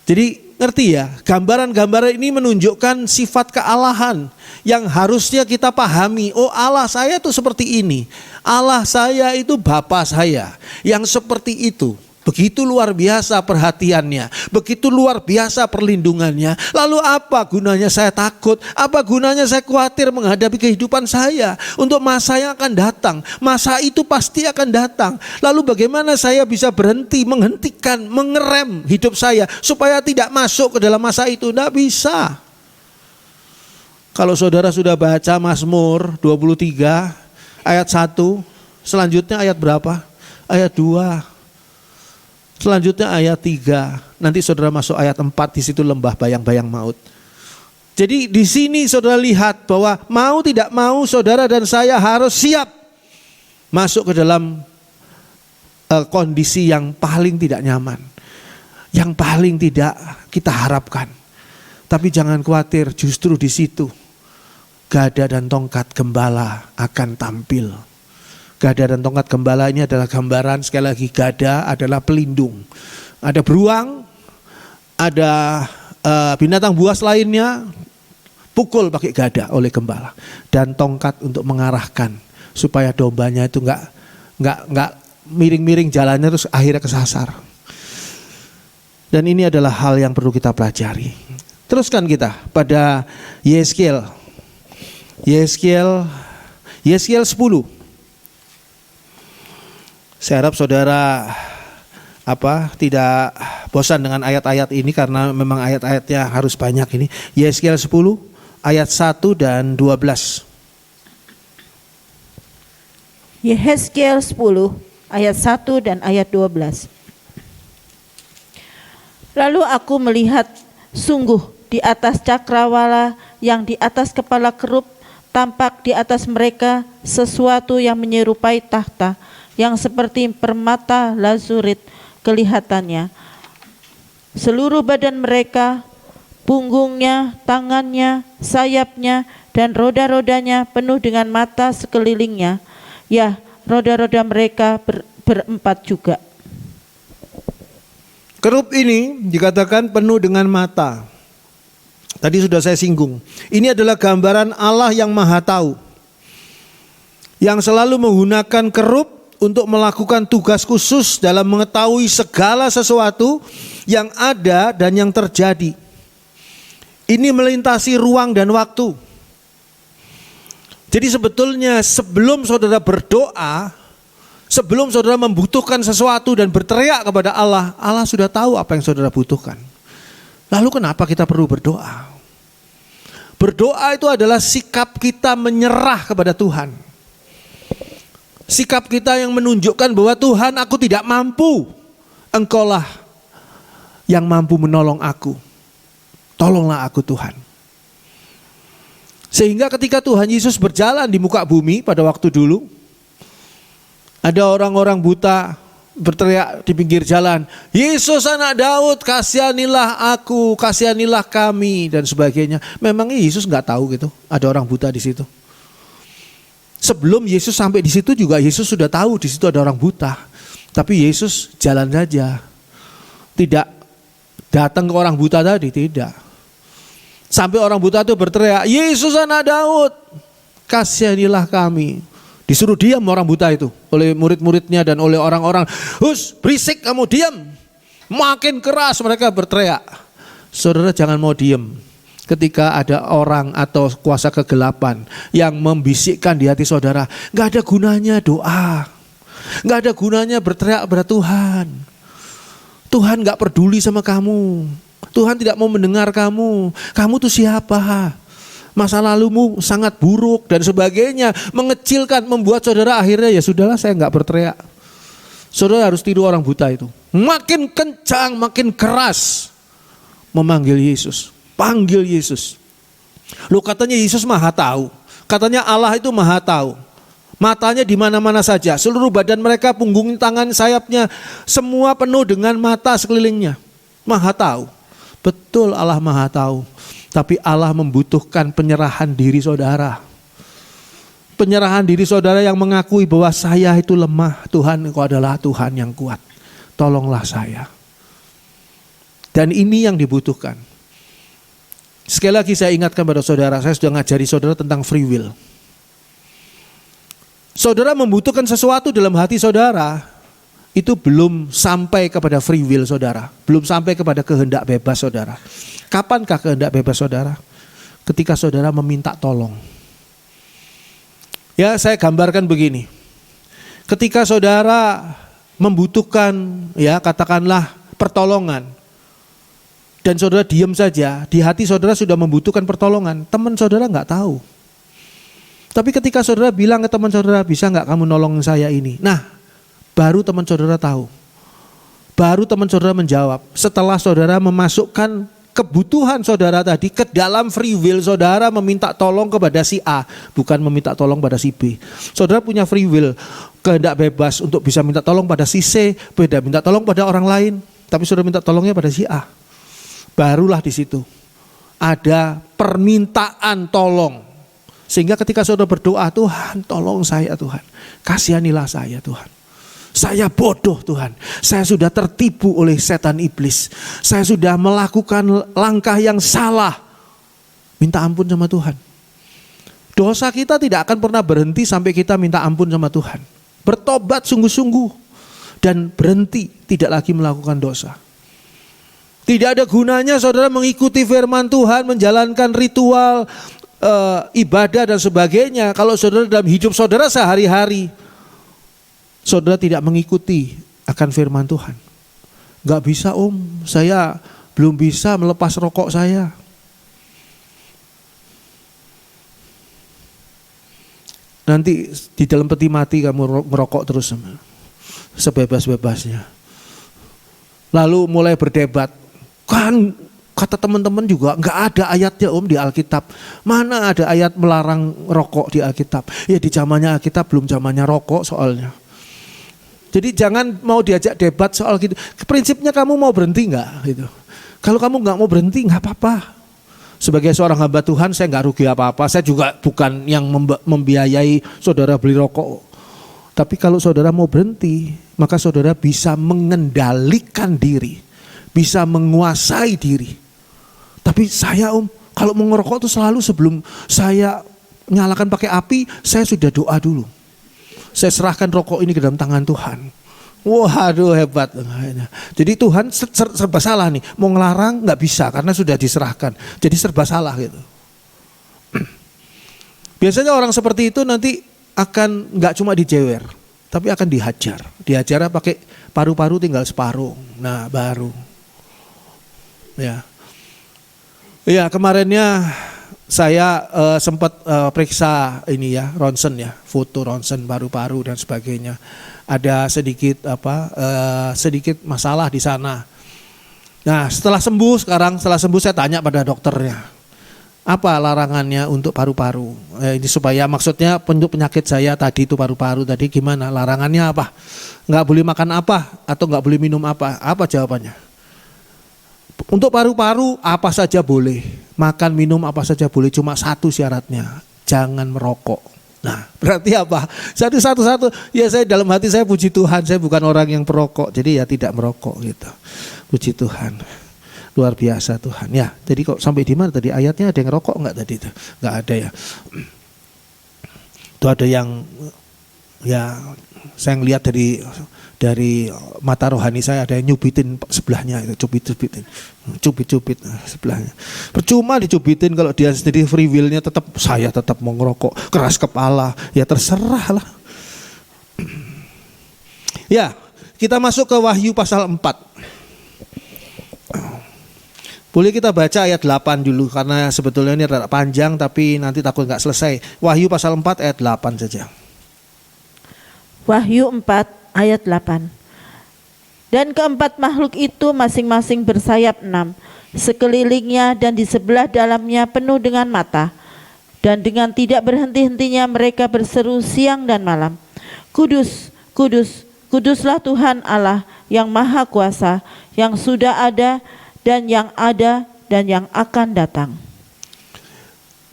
Jadi ngerti ya, gambaran-gambaran ini menunjukkan sifat kealahan yang harusnya kita pahami. Oh, Allah saya itu seperti ini. Allah saya itu Bapa saya yang seperti itu. Begitu luar biasa perhatiannya, begitu luar biasa perlindungannya. Lalu apa gunanya saya takut? Apa gunanya saya khawatir menghadapi kehidupan saya untuk masa yang akan datang? Masa itu pasti akan datang. Lalu bagaimana saya bisa berhenti, menghentikan, mengerem hidup saya supaya tidak masuk ke dalam masa itu? Tidak bisa. Kalau saudara sudah baca Mazmur 23 ayat 1, selanjutnya ayat berapa? Ayat 2. Selanjutnya ayat 3, nanti saudara masuk ayat 4, di situ lembah bayang-bayang maut. Jadi di sini saudara lihat bahwa mau tidak mau saudara dan saya harus siap masuk ke dalam kondisi yang paling tidak nyaman, yang paling tidak kita harapkan. Tapi jangan khawatir, justru di situ gada dan tongkat gembala akan tampil. Gada dan tongkat gembala ini adalah gambaran, sekali lagi, gada adalah pelindung. Ada beruang, ada binatang buas lainnya, pukul pakai gada oleh gembala. Dan tongkat untuk mengarahkan supaya dombanya itu nggak miring-miring jalannya terus akhirnya kesasar. Dan ini adalah hal yang perlu kita pelajari. Teruskan kita pada Yeskiel 10. Saya harap saudara tidak bosan dengan ayat-ayat ini, karena memang ayat-ayatnya harus banyak ini. Yeskiel 10 ayat 1 dan 12. Yehezkiel 10 ayat 1 dan ayat 12. Lalu aku melihat sungguh di atas cakrawala yang di atas kepala kerub, tampak di atas mereka sesuatu yang menyerupai tahta, yang seperti permata lazurit kelihatannya. Seluruh badan mereka, punggungnya, tangannya, sayapnya, dan roda-rodanya penuh dengan mata sekelilingnya. Ya, roda-roda mereka berempat juga. Kerub ini dikatakan penuh dengan mata. Tadi sudah saya singgung. Ini adalah gambaran Allah yang Maha Tahu, yang selalu menggunakan kerub untuk melakukan tugas khusus dalam mengetahui segala sesuatu yang ada dan yang terjadi. Ini melintasi ruang dan waktu. Jadi sebetulnya sebelum saudara berdoa, sebelum saudara membutuhkan sesuatu dan berteriak kepada Allah, Allah sudah tahu apa yang saudara butuhkan. Lalu kenapa kita perlu berdoa? Berdoa itu adalah sikap kita menyerah kepada Tuhan. Sikap kita yang menunjukkan bahwa Tuhan, aku tidak mampu. Engkaulah yang mampu menolong aku. Tolonglah aku Tuhan. Sehingga ketika Tuhan Yesus berjalan di muka bumi pada waktu dulu, ada orang-orang buta berteriak di pinggir jalan, Yesus anak Daud, kasihanilah aku, kasihanilah kami, dan sebagainya. Memang Yesus nggak tahu gitu, ada orang buta di situ. Sebelum Yesus sampai di situ juga Yesus sudah tahu di situ ada orang buta. Tapi Yesus jalan saja, tidak datang ke orang buta tadi, tidak. Sampai orang buta itu berteriak, Yesus anak Daud, kasihanilah kami. Disuruh diam orang buta itu oleh murid-muridnya dan oleh orang-orang. Hus, berisik kamu, diam. Makin keras mereka berteriak. Saudara jangan mau diam ketika ada orang atau kuasa kegelapan yang membisikkan di hati saudara. Gak ada gunanya doa, gak ada gunanya berteriak kepada Tuhan. Tuhan gak peduli sama kamu. Tuhan tidak mau mendengar kamu. Kamu tuh siapa? Masa lalumu sangat buruk dan sebagainya. Mengecilkan, membuat saudara akhirnya ya sudahlah saya gak berteriak. Saudara harus tiru orang buta itu. Makin kencang, makin keras memanggil Yesus. Panggil Yesus. Loh katanya Yesus Maha Tahu. Katanya Allah itu Maha Tahu. Matanya di mana-mana saja. Seluruh badan mereka, punggung, tangan, sayapnya, semua penuh dengan mata sekelilingnya. Maha Tahu. Betul Allah Maha Tahu. Tapi Allah membutuhkan penyerahan diri saudara. Penyerahan diri saudara yang mengakui bahwa saya itu lemah. Tuhan, Engkau adalah Tuhan yang kuat. Tolonglah saya. Dan ini yang dibutuhkan. Sekali lagi saya ingatkan pada saudara, saya sudah ngajari saudara tentang free will. Saudara membutuhkan sesuatu dalam hati saudara, itu belum sampai kepada free will saudara, belum sampai kepada kehendak bebas saudara. Kapankah kehendak bebas saudara? Ketika saudara meminta tolong. Ya, saya gambarkan begini. Ketika saudara membutuhkan, ya katakanlah pertolongan, dan saudara diam saja, di hati saudara sudah membutuhkan pertolongan, teman saudara nggak tahu. Tapi ketika saudara bilang ke teman saudara, bisa nggak kamu nolong saya ini? Nah, baru teman saudara tahu. Baru teman saudara menjawab. Setelah saudara memasukkan kebutuhan saudara tadi ke dalam free will saudara, meminta tolong kepada si A, bukan meminta tolong pada si B. Saudara punya free will, kehendak bebas untuk bisa minta tolong pada si C, beda minta tolong pada orang lain, tapi saudara minta tolongnya pada si A. Barulah di situ ada permintaan tolong. Sehingga ketika saudara berdoa, Tuhan tolong saya Tuhan, kasihanilah saya Tuhan. Saya bodoh Tuhan, saya sudah tertipu oleh setan iblis, saya sudah melakukan langkah yang salah. Minta ampun sama Tuhan. Dosa kita tidak akan pernah berhenti sampai kita minta ampun sama Tuhan. Bertobat sungguh-sungguh dan berhenti tidak lagi melakukan dosa. Tidak ada gunanya saudara mengikuti firman Tuhan, menjalankan ritual, ibadah dan sebagainya, kalau saudara dalam hidup saudara sehari-hari saudara tidak mengikuti akan firman Tuhan. Gak bisa om, saya belum bisa melepas rokok saya. nanti di dalam peti mati kamu merokok terus sebebas-bebasnya. Lalu mulai berdebat, kan kata teman-teman juga nggak ada ayatnya Om di Alkitab. Mana ada ayat melarang rokok di Alkitab? Ya di zamannya Alkitab belum zamannya rokok soalnya. Jadi jangan mau diajak debat soal gitu. Prinsipnya kamu mau berhenti nggak gitu. Kalau kamu nggak mau berhenti nggak apa-apa. Sebagai seorang hamba Tuhan saya nggak rugi apa-apa. Saya juga bukan yang membiayai saudara beli rokok. Tapi kalau saudara mau berhenti, maka saudara bisa mengendalikan diri, bisa menguasai diri. Tapi saya Om, kalau mau ngerokok itu selalu sebelum saya nyalakan pakai api, saya sudah doa dulu. Saya serahkan rokok ini ke dalam tangan Tuhan. Waduh hebat. Jadi Tuhan serba salah nih, mau ngelarang nggak bisa karena sudah diserahkan. Jadi serba salah gitu. Biasanya orang seperti itu nanti akan nggak cuma dijewer, tapi akan dihajar. Dihajar pakai paru-paru tinggal separuh. Nah baru. Ya kemarinnya saya sempat periksa ini ya, ronsen ya, foto ronsen paru-paru dan sebagainya. Ada sedikit sedikit masalah di sana. Nah setelah sembuh saya tanya pada dokternya. Apa larangannya untuk paru-paru? Ini supaya maksudnya untuk penyakit saya tadi itu paru-paru tadi gimana? Larangannya apa? Nggak boleh makan apa? Atau nggak boleh minum apa? Apa jawabannya? Untuk paru-paru apa saja boleh. Makan minum apa saja boleh. Cuma satu syaratnya. Jangan merokok. Nah berarti apa? Satu-satu. Ya saya dalam hati saya puji Tuhan. Saya bukan orang yang perokok. Jadi ya tidak merokok gitu. Puji Tuhan. Luar biasa Tuhan. Ya, jadi kok sampai di mana tadi ayatnya ada yang rokok enggak tadi itu? Enggak ada ya. Itu ada yang ya saya ngelihat dari mata rohani saya ada yang nyubitin sebelahnya itu, cubit sebelahnya. Percuma dicubitin kalau dia sendiri free will-nya saya tetap mau ngerokok, keras kepala, ya terserah lah. Ya, kita masuk ke Wahyu pasal 4. Boleh kita baca ayat 8 dulu karena sebetulnya ini agak panjang tapi nanti takut nggak selesai. Wahyu pasal 4 ayat 8 saja. Wahyu 4 ayat 8. Dan keempat makhluk itu masing-masing bersayap 6, sekelilingnya dan di sebelah dalamnya penuh dengan mata. Dan dengan tidak berhenti-hentinya mereka berseru siang dan malam, Kudus, kudus, kuduslah Tuhan Allah yang maha kuasa, yang sudah ada dan yang ada dan yang akan datang.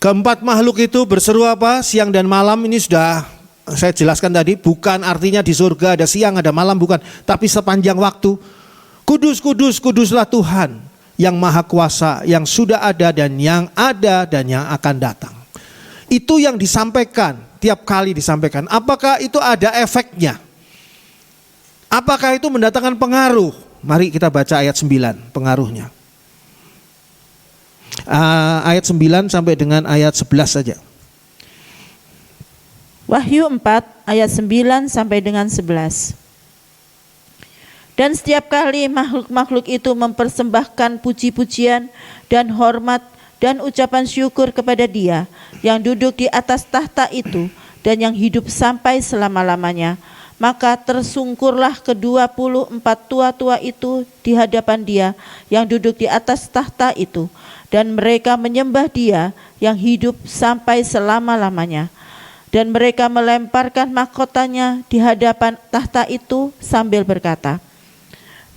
Keempat makhluk itu berseru apa? Siang dan malam. Ini sudah saya jelaskan tadi. Bukan artinya di surga ada siang ada malam, bukan. Tapi sepanjang waktu. Kudus, kudus, kuduslah Tuhan yang maha kuasa, yang sudah ada dan yang akan datang. Itu yang disampaikan, tiap kali disampaikan. Apakah itu ada efeknya? Apakah itu mendatangkan pengaruh? Mari kita baca ayat 9 pengaruhnya. Ayat 9 sampai dengan ayat 11 saja. Wahyu 4 ayat 9 sampai dengan 11. Dan setiap kali makhluk-makhluk itu mempersembahkan puji-pujian dan hormat dan ucapan syukur kepada Dia yang duduk di atas tahta itu dan yang hidup sampai selama-lamanya, maka tersungkurlah ke-24 tua-tua itu di hadapan Dia yang duduk di atas tahta itu, dan mereka menyembah Dia yang hidup sampai selama-lamanya. Dan mereka melemparkan mahkotanya di hadapan tahta itu sambil berkata,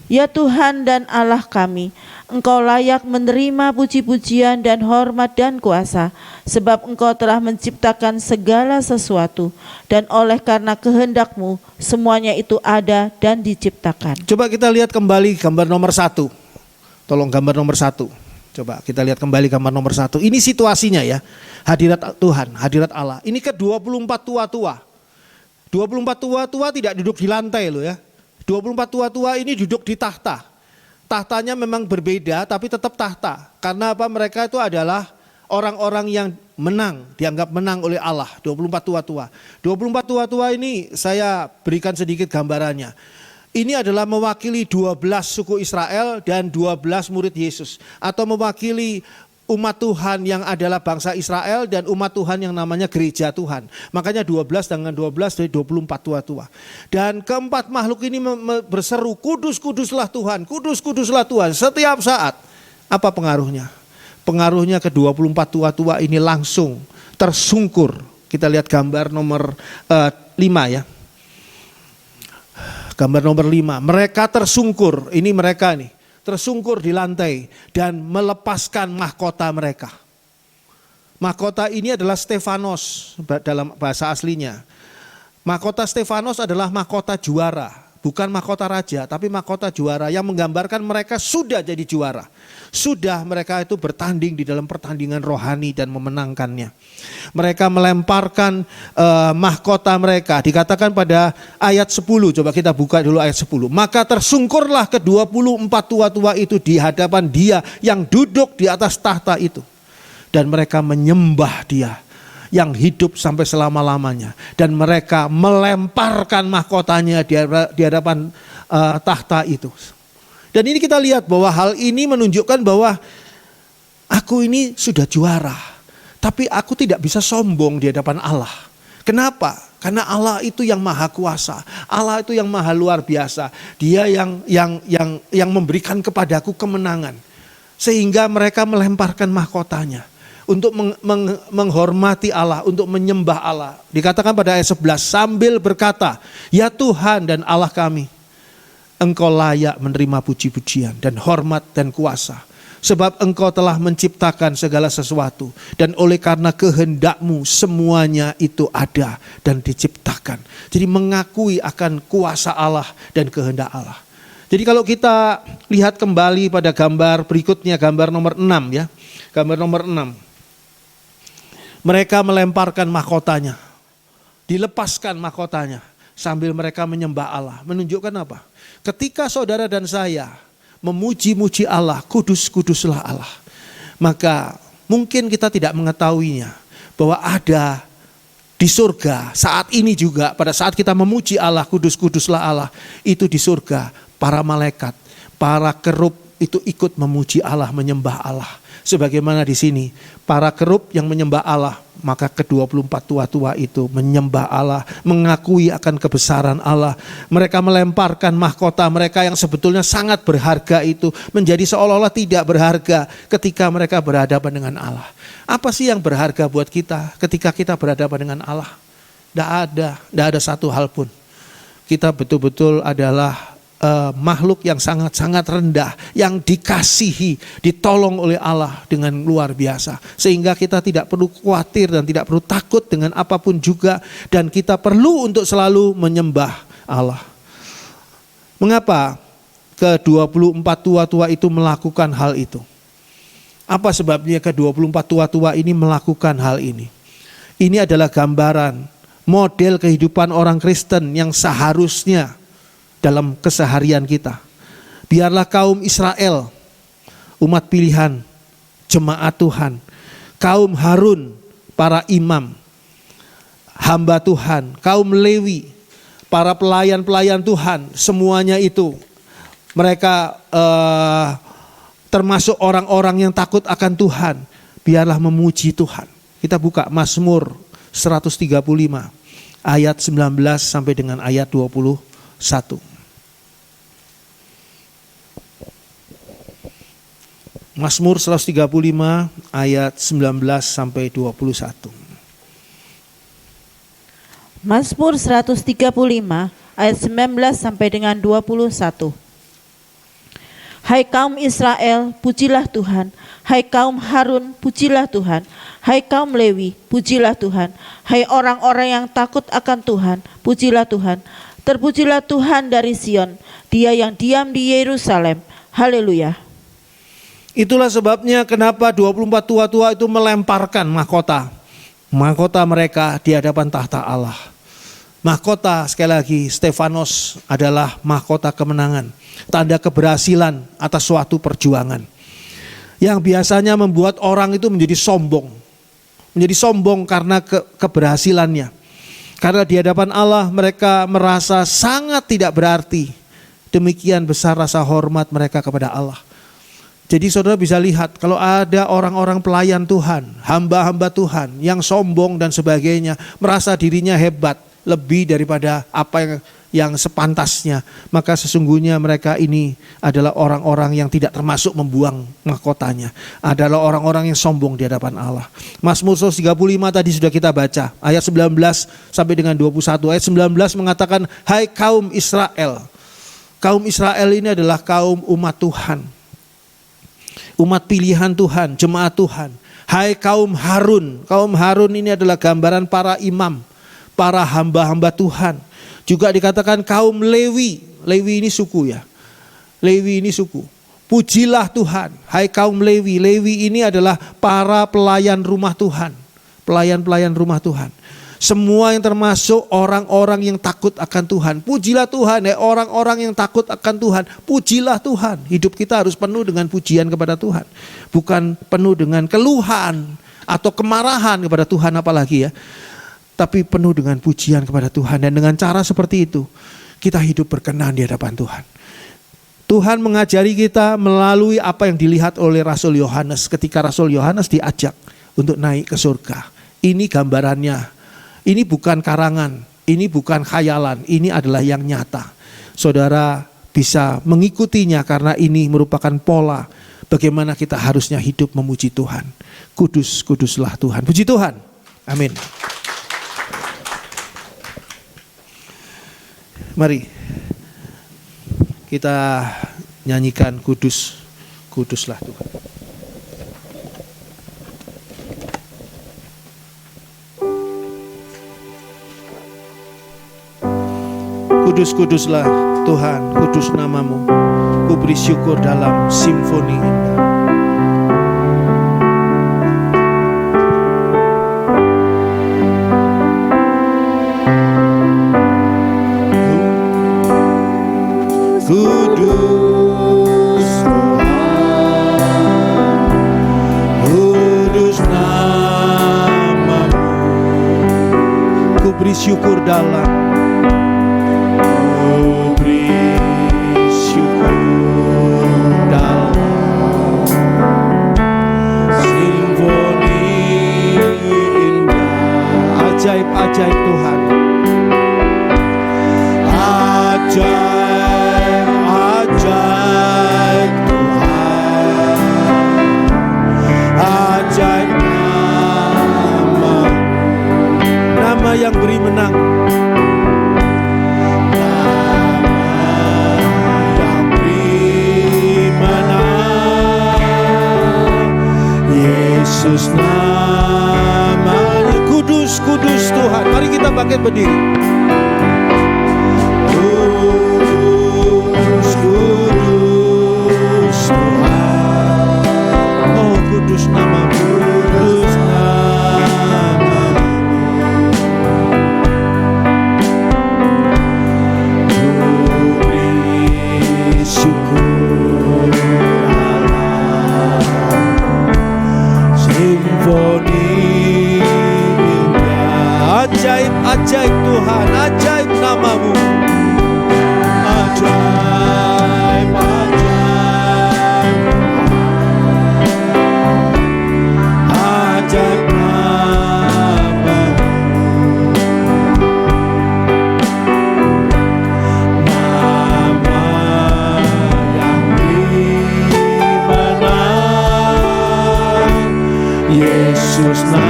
Ya Tuhan dan Allah kami, Engkau layak menerima puji-pujian dan hormat dan kuasa, sebab Engkau telah menciptakan segala sesuatu, dan oleh karena kehendak-Mu semuanya itu ada dan diciptakan. Coba kita lihat kembali gambar nomor 1. Tolong gambar nomor 1. Coba kita lihat kembali gambar nomor 1. Ini situasinya ya. Hadirat Tuhan, hadirat Allah. Ini ke 24 tua-tua. 24 tua-tua tidak duduk di lantai loh ya. 24 tua-tua ini duduk di tahta. Tahtanya memang berbeda tapi tetap tahta. Karena apa? Mereka itu adalah orang-orang yang menang, dianggap menang oleh Allah. 24 tua-tua. 24 tua-tua ini saya berikan sedikit gambarannya. Ini adalah mewakili 12 suku Israel dan 12 murid Yesus. Atau mewakili umat Tuhan yang adalah bangsa Israel dan umat Tuhan yang namanya gereja Tuhan. Makanya 12 dengan 12 dari 24 tua-tua. Dan keempat makhluk ini berseru, kudus, kuduslah Tuhan, kudus, kuduslah Tuhan setiap saat. Apa pengaruhnya? Pengaruhnya ke 24 tua-tua ini langsung tersungkur. Kita lihat gambar nomor 5 ya. Gambar nomor 5. Mereka tersungkur, ini mereka nih. Tersungkur di lantai dan melepaskan mahkota mereka. Mahkota ini adalah Stefanos dalam bahasa aslinya. Mahkota Stefanos adalah mahkota juara, bukan mahkota raja, tapi mahkota juara yang menggambarkan mereka sudah jadi juara. Sudah mereka itu bertanding di dalam pertandingan rohani dan memenangkannya. Mereka melemparkan mahkota mereka. Dikatakan pada ayat 10, coba kita buka dulu ayat 10. Maka tersungkurlah ke-24 tua-tua itu di hadapan Dia yang duduk di atas tahta itu. Dan mereka menyembah Dia yang hidup sampai selama-lamanya. Dan mereka melemparkan mahkotanya di hadapan tahta itu. Dan ini kita lihat bahwa hal ini menunjukkan bahwa aku ini sudah juara. Tapi aku tidak bisa sombong di hadapan Allah. Kenapa? Karena Allah itu yang maha kuasa. Allah itu yang maha luar biasa. Dia yang memberikan kepadaku kemenangan. Sehingga mereka melemparkan mahkotanya. Untuk menghormati Allah, untuk menyembah Allah. Dikatakan pada ayat 11 sambil berkata, ya Tuhan dan Allah kami, Engkau layak menerima puji-pujian dan hormat dan kuasa. Sebab Engkau telah menciptakan segala sesuatu. Dan oleh karena kehendak-Mu semuanya itu ada dan diciptakan. Jadi mengakui akan kuasa Allah dan kehendak Allah. Jadi kalau kita lihat kembali pada gambar berikutnya, gambar nomor 6 ya. Gambar nomor 6. Mereka melemparkan mahkotanya. Dilepaskan mahkotanya. Sambil mereka menyembah Allah. Menunjukkan apa? Ketika saudara dan saya memuji-muji Allah, kudus-kuduslah Allah. Maka mungkin kita tidak mengetahuinya. Bahwa ada di surga saat ini juga, pada saat kita memuji Allah, kudus-kuduslah Allah. Itu di surga, para malaikat, para kerub itu ikut memuji Allah, menyembah Allah. Sebagaimana di sini, para kerub yang menyembah Allah, maka ke-24 tua-tua itu menyembah Allah, mengakui akan kebesaran Allah. Mereka melemparkan mahkota mereka yang sebetulnya sangat berharga itu menjadi seolah-olah tidak berharga ketika mereka berhadapan dengan Allah. Apa sih yang berharga buat kita ketika kita berhadapan dengan Allah? Tidak ada satu hal pun. Kita betul-betul adalah makhluk yang sangat-sangat rendah, yang dikasihi, ditolong oleh Allah dengan luar biasa. Sehingga kita tidak perlu khawatir dan tidak perlu takut dengan apapun juga. Dan kita perlu untuk selalu menyembah Allah. Mengapa ke-24 tua-tua itu melakukan hal itu? Apa sebabnya ke-24 tua-tua ini melakukan hal ini? Ini adalah gambaran model kehidupan orang Kristen yang seharusnya dalam keseharian kita. Biarlah kaum Israel, umat pilihan, jemaat Tuhan, kaum Harun, para imam, hamba Tuhan, kaum Lewi, para pelayan-pelayan Tuhan, semuanya itu mereka termasuk orang-orang yang takut akan Tuhan. Biarlah memuji Tuhan. Kita buka Mazmur 135 ayat 19 sampai dengan ayat 21. Mazmur 135 ayat 19 sampai 21. Mazmur 135 ayat 19 sampai dengan 21. Hai kaum Israel, pujilah Tuhan. Hai kaum Harun, pujilah Tuhan. Hai kaum Lewi, pujilah Tuhan. Hai orang-orang yang takut akan Tuhan, pujilah Tuhan. Terpujilah Tuhan dari Sion, Dia yang diam di Yerusalem. Haleluya. Itulah sebabnya kenapa 24 tua-tua itu melemparkan mahkota mereka di hadapan tahta Allah. Mahkota, sekali lagi, Stefanos adalah mahkota kemenangan, tanda keberhasilan atas suatu perjuangan. Yang biasanya membuat orang itu menjadi sombong. Menjadi sombong karena keberhasilannya. Karena di hadapan Allah mereka merasa sangat tidak berarti. Demikian besar rasa hormat mereka kepada Allah. Jadi saudara bisa lihat kalau ada orang-orang pelayan Tuhan, hamba-hamba Tuhan yang sombong dan sebagainya, merasa dirinya hebat, lebih daripada apa yang sepantasnya, maka sesungguhnya mereka ini adalah orang-orang yang tidak termasuk membuang mahkotanya, adalah orang-orang yang sombong di hadapan Allah. Mazmur 35 tadi sudah kita baca, ayat 19 sampai dengan 21. Ayat 19 mengatakan, hai kaum Israel. Kaum Israel ini adalah kaum umat Tuhan, umat pilihan Tuhan, jemaat Tuhan. Hai kaum Harun. Kaum Harun ini adalah gambaran para imam, para hamba-hamba Tuhan. Juga dikatakan kaum Lewi. Lewi ini suku ya. Lewi ini suku. Pujilah Tuhan. Hai kaum Lewi. Lewi ini adalah para pelayan rumah Tuhan. Pelayan-pelayan rumah Tuhan. Semua yang termasuk orang-orang yang takut akan Tuhan. Pujilah Tuhan. Orang-orang yang takut akan Tuhan. Pujilah Tuhan. Hidup kita harus penuh dengan pujian kepada Tuhan. Bukan penuh dengan keluhan atau kemarahan kepada Tuhan apalagi ya. Tapi penuh dengan pujian kepada Tuhan. Dan dengan cara seperti itu, kita hidup berkenan di hadapan Tuhan. Tuhan mengajari kita melalui apa yang dilihat oleh Rasul Yohanes. Ketika Rasul Yohanes diajak untuk naik ke surga. Ini gambarannya. Ini bukan karangan. Ini bukan khayalan. Ini adalah yang nyata. Saudara bisa mengikutinya karena ini merupakan pola bagaimana kita harusnya hidup memuji Tuhan. Kudus, kuduslah Tuhan. Puji Tuhan. Amin. Mari kita nyanyikan kudus, kuduslah Tuhan. Kudus, kuduslah Tuhan, kudus namamu. Ku beri syukur dalam simfoni indah. Kudus Tuhan, kudus namamu. Ku beri syukur dalam, ku beri syukur dalam simfoni indah. Ajaib-ajaib Tuhan, ajaib. Ajaib Tuhan, ajaib nama, nama yang beri menang, nama yang beri menang, Yesus namanya. Kudus, kudus Tuhan. Mari kita bangkit berdiri. Kudus Tuhan, oh kudus namamu, kudus namamu. Ku beri syukur dalam simfoni indah. Ajaib, ajaib Tuhan, ajaib namamu. Ajaib, ajaib, ajaib namamu. Nama yang dimenang, Yesus nama.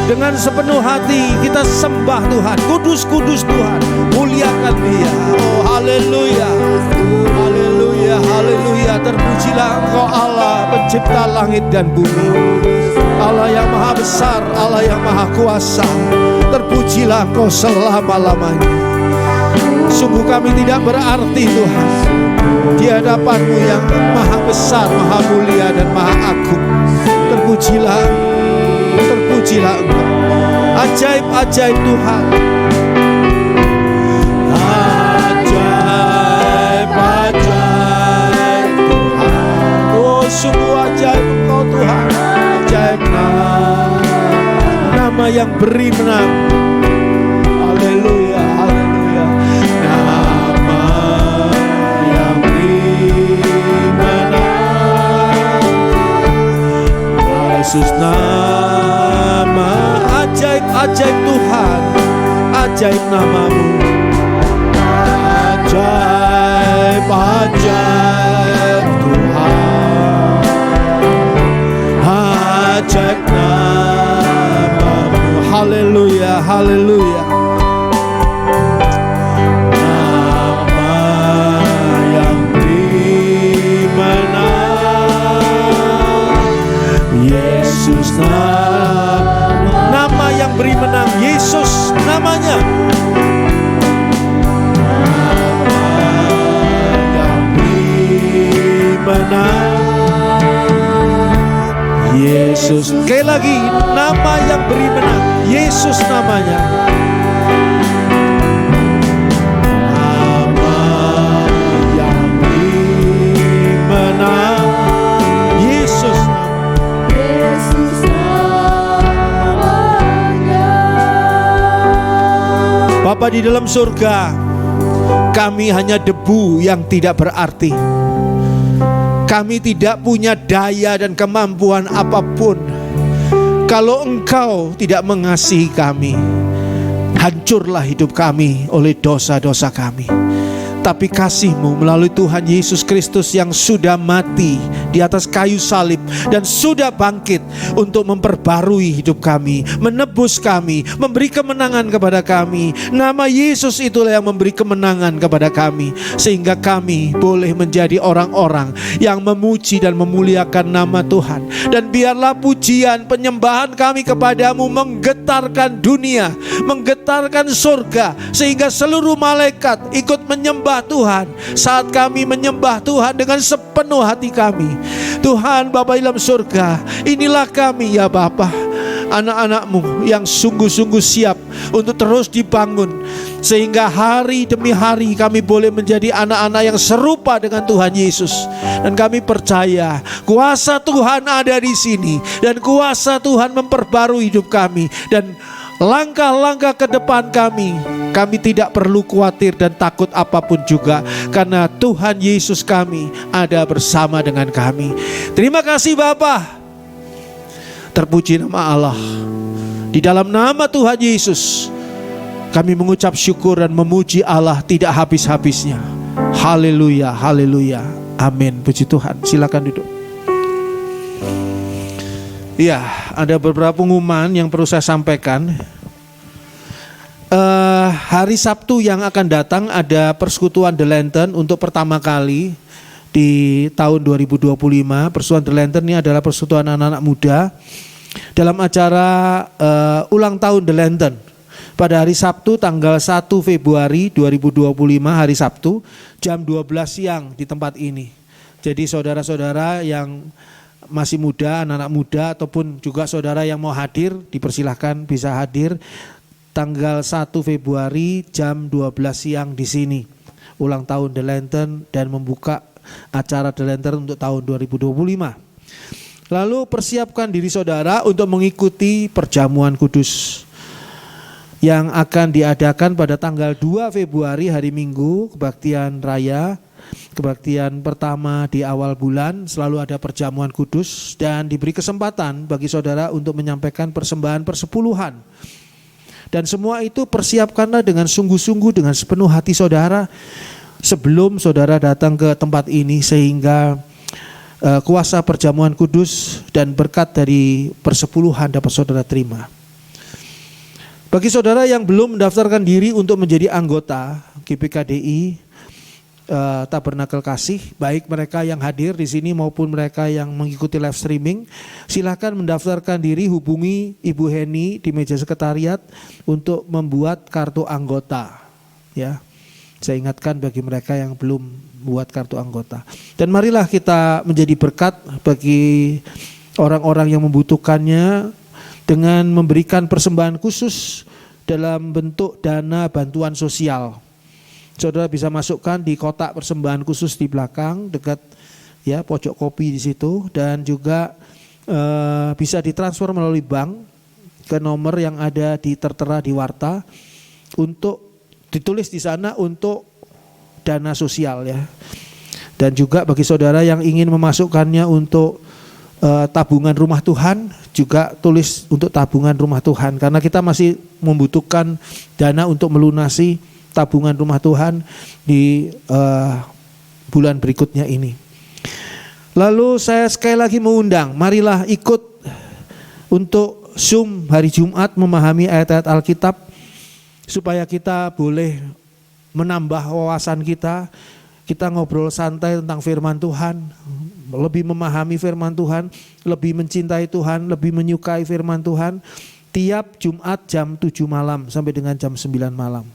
Dengan sepenuh hati kita sembah Tuhan. Kudus, kudus Tuhan. Muliakan Dia. Oh haleluya. Haleluya, haleluya. Terpujilah Engkau Allah, pencipta langit dan bumi. Allah yang maha besar, Allah yang maha kuasa. Terpujilah Engkau selama-lamanya. Sungguh kami tidak berarti Tuhan di hadapan-Mu yang maha besar, maha mulia dan maha agung. Terpujilah, terpujilah Engkau. Ajaib-ajaib Tuhan. Ajaib-ajaib Tuhan. Oh sungguh ajaib Engkau Tuhan. Ajaib nama yang beri menang. Haleluya, haleluya. Nama yang beri menang. Yesus nama ajaib-ajaib Tuhan, ajaib namamu, ajaib-ajaib Tuhan, ajaib namamu. Haleluya, haleluya. Nama yang dimenang, Yesus nama yang beri menang, Yesus namanya. Yesus. Sekali lagi, nama yang beri menang, Yesus namanya. Nama yang beri menang, Yesus. Yesus namanya. Bapa di dalam surga, kami hanya debu yang tidak berarti. Kami tidak punya daya dan kemampuan apapun. Kalau Engkau tidak mengasihi kami, hancurlah hidup kami oleh dosa-dosa kami. Tapi kasih-Mu melalui Tuhan Yesus Kristus yang sudah mati di atas kayu salib dan sudah bangkit untuk memperbarui hidup kami, menebus kami, memberi kemenangan kepada kami. Nama Yesus itulah yang memberi kemenangan kepada kami, sehingga kami boleh menjadi orang-orang yang memuji dan memuliakan nama Tuhan. Dan biarlah pujian penyembahan kami kepadamu menggetarkan dunia, menggetarkan surga, sehingga seluruh malaikat ikut menyembah Tuhan saat kami menyembah Tuhan dengan sepenuh hati kami. Tuhan Bapa dalam surga, inilah kami ya Bapa, anak-anak-Mu yang sungguh-sungguh siap untuk terus dibangun, sehingga hari demi hari kami boleh menjadi anak-anak yang serupa dengan Tuhan Yesus. Dan kami percaya kuasa Tuhan ada di sini, dan kuasa Tuhan memperbarui hidup kami. Dan langkah-langkah ke depan kami tidak perlu khawatir dan takut apapun juga, karena Tuhan Yesus kami ada bersama dengan kami. Terima kasih Bapa. Terpuji nama Allah. Di dalam nama Tuhan Yesus kami mengucap syukur dan memuji Allah tidak habis-habisnya. Haleluya, haleluya, amin. Puji Tuhan. Silakan duduk. Ya, ada beberapa pengumuman yang perlu saya sampaikan. Hari Sabtu yang akan datang ada persekutuan The Lantern untuk pertama kali di tahun 2025. Persekutuan The Lantern ini adalah persekutuan anak-anak muda dalam acara ulang tahun The Lantern pada hari Sabtu tanggal 1 Februari 2025, hari Sabtu jam 12 siang di tempat ini. Jadi saudara-saudara yang masih muda, anak-anak muda, ataupun juga saudara yang mau hadir, dipersilahkan bisa hadir tanggal 1 Februari jam 12 siang di sini. Ulang tahun The Lantern dan membuka acara The Lantern untuk tahun 2025. Lalu persiapkan diri saudara untuk mengikuti perjamuan kudus yang akan diadakan pada tanggal 2 Februari hari Minggu, kebaktian raya. Kebaktian pertama di awal bulan selalu ada perjamuan kudus, dan diberi kesempatan bagi saudara untuk menyampaikan persembahan persepuluhan. Dan semua itu persiapkanlah dengan sungguh-sungguh, dengan sepenuh hati saudara sebelum saudara datang ke tempat ini, sehingga kuasa perjamuan kudus dan berkat dari persepuluhan dapat saudara terima. Bagi saudara yang belum mendaftarkan diri untuk menjadi anggota GPKDI Tabernakel Kasih, baik mereka yang hadir di sini maupun mereka yang mengikuti live streaming, silakan mendaftarkan diri, hubungi Ibu Heni di meja sekretariat untuk membuat kartu anggota. Ya, saya ingatkan bagi mereka yang belum buat kartu anggota. Dan marilah kita menjadi berkat bagi orang-orang yang membutuhkannya dengan memberikan persembahan khusus dalam bentuk dana bantuan sosial. Saudara bisa masukkan di kotak persembahan khusus di belakang dekat ya pojok kopi di situ, dan juga bisa ditransfer melalui bank ke nomor yang ada tertera di warta, untuk ditulis di sana untuk dana sosial ya. Dan juga bagi saudara yang ingin memasukkannya untuk tabungan rumah Tuhan, juga tulis untuk tabungan rumah Tuhan, karena kita masih membutuhkan dana untuk melunasi tabungan rumah Tuhan di bulan berikutnya ini. Lalu saya sekali lagi mengundang, marilah ikut untuk Zoom hari Jumat memahami ayat-ayat Alkitab, supaya kita boleh menambah wawasan kita ngobrol santai tentang firman Tuhan, lebih memahami firman Tuhan, lebih mencintai Tuhan, lebih menyukai firman Tuhan, tiap Jumat jam 7 malam sampai dengan jam 9 malam.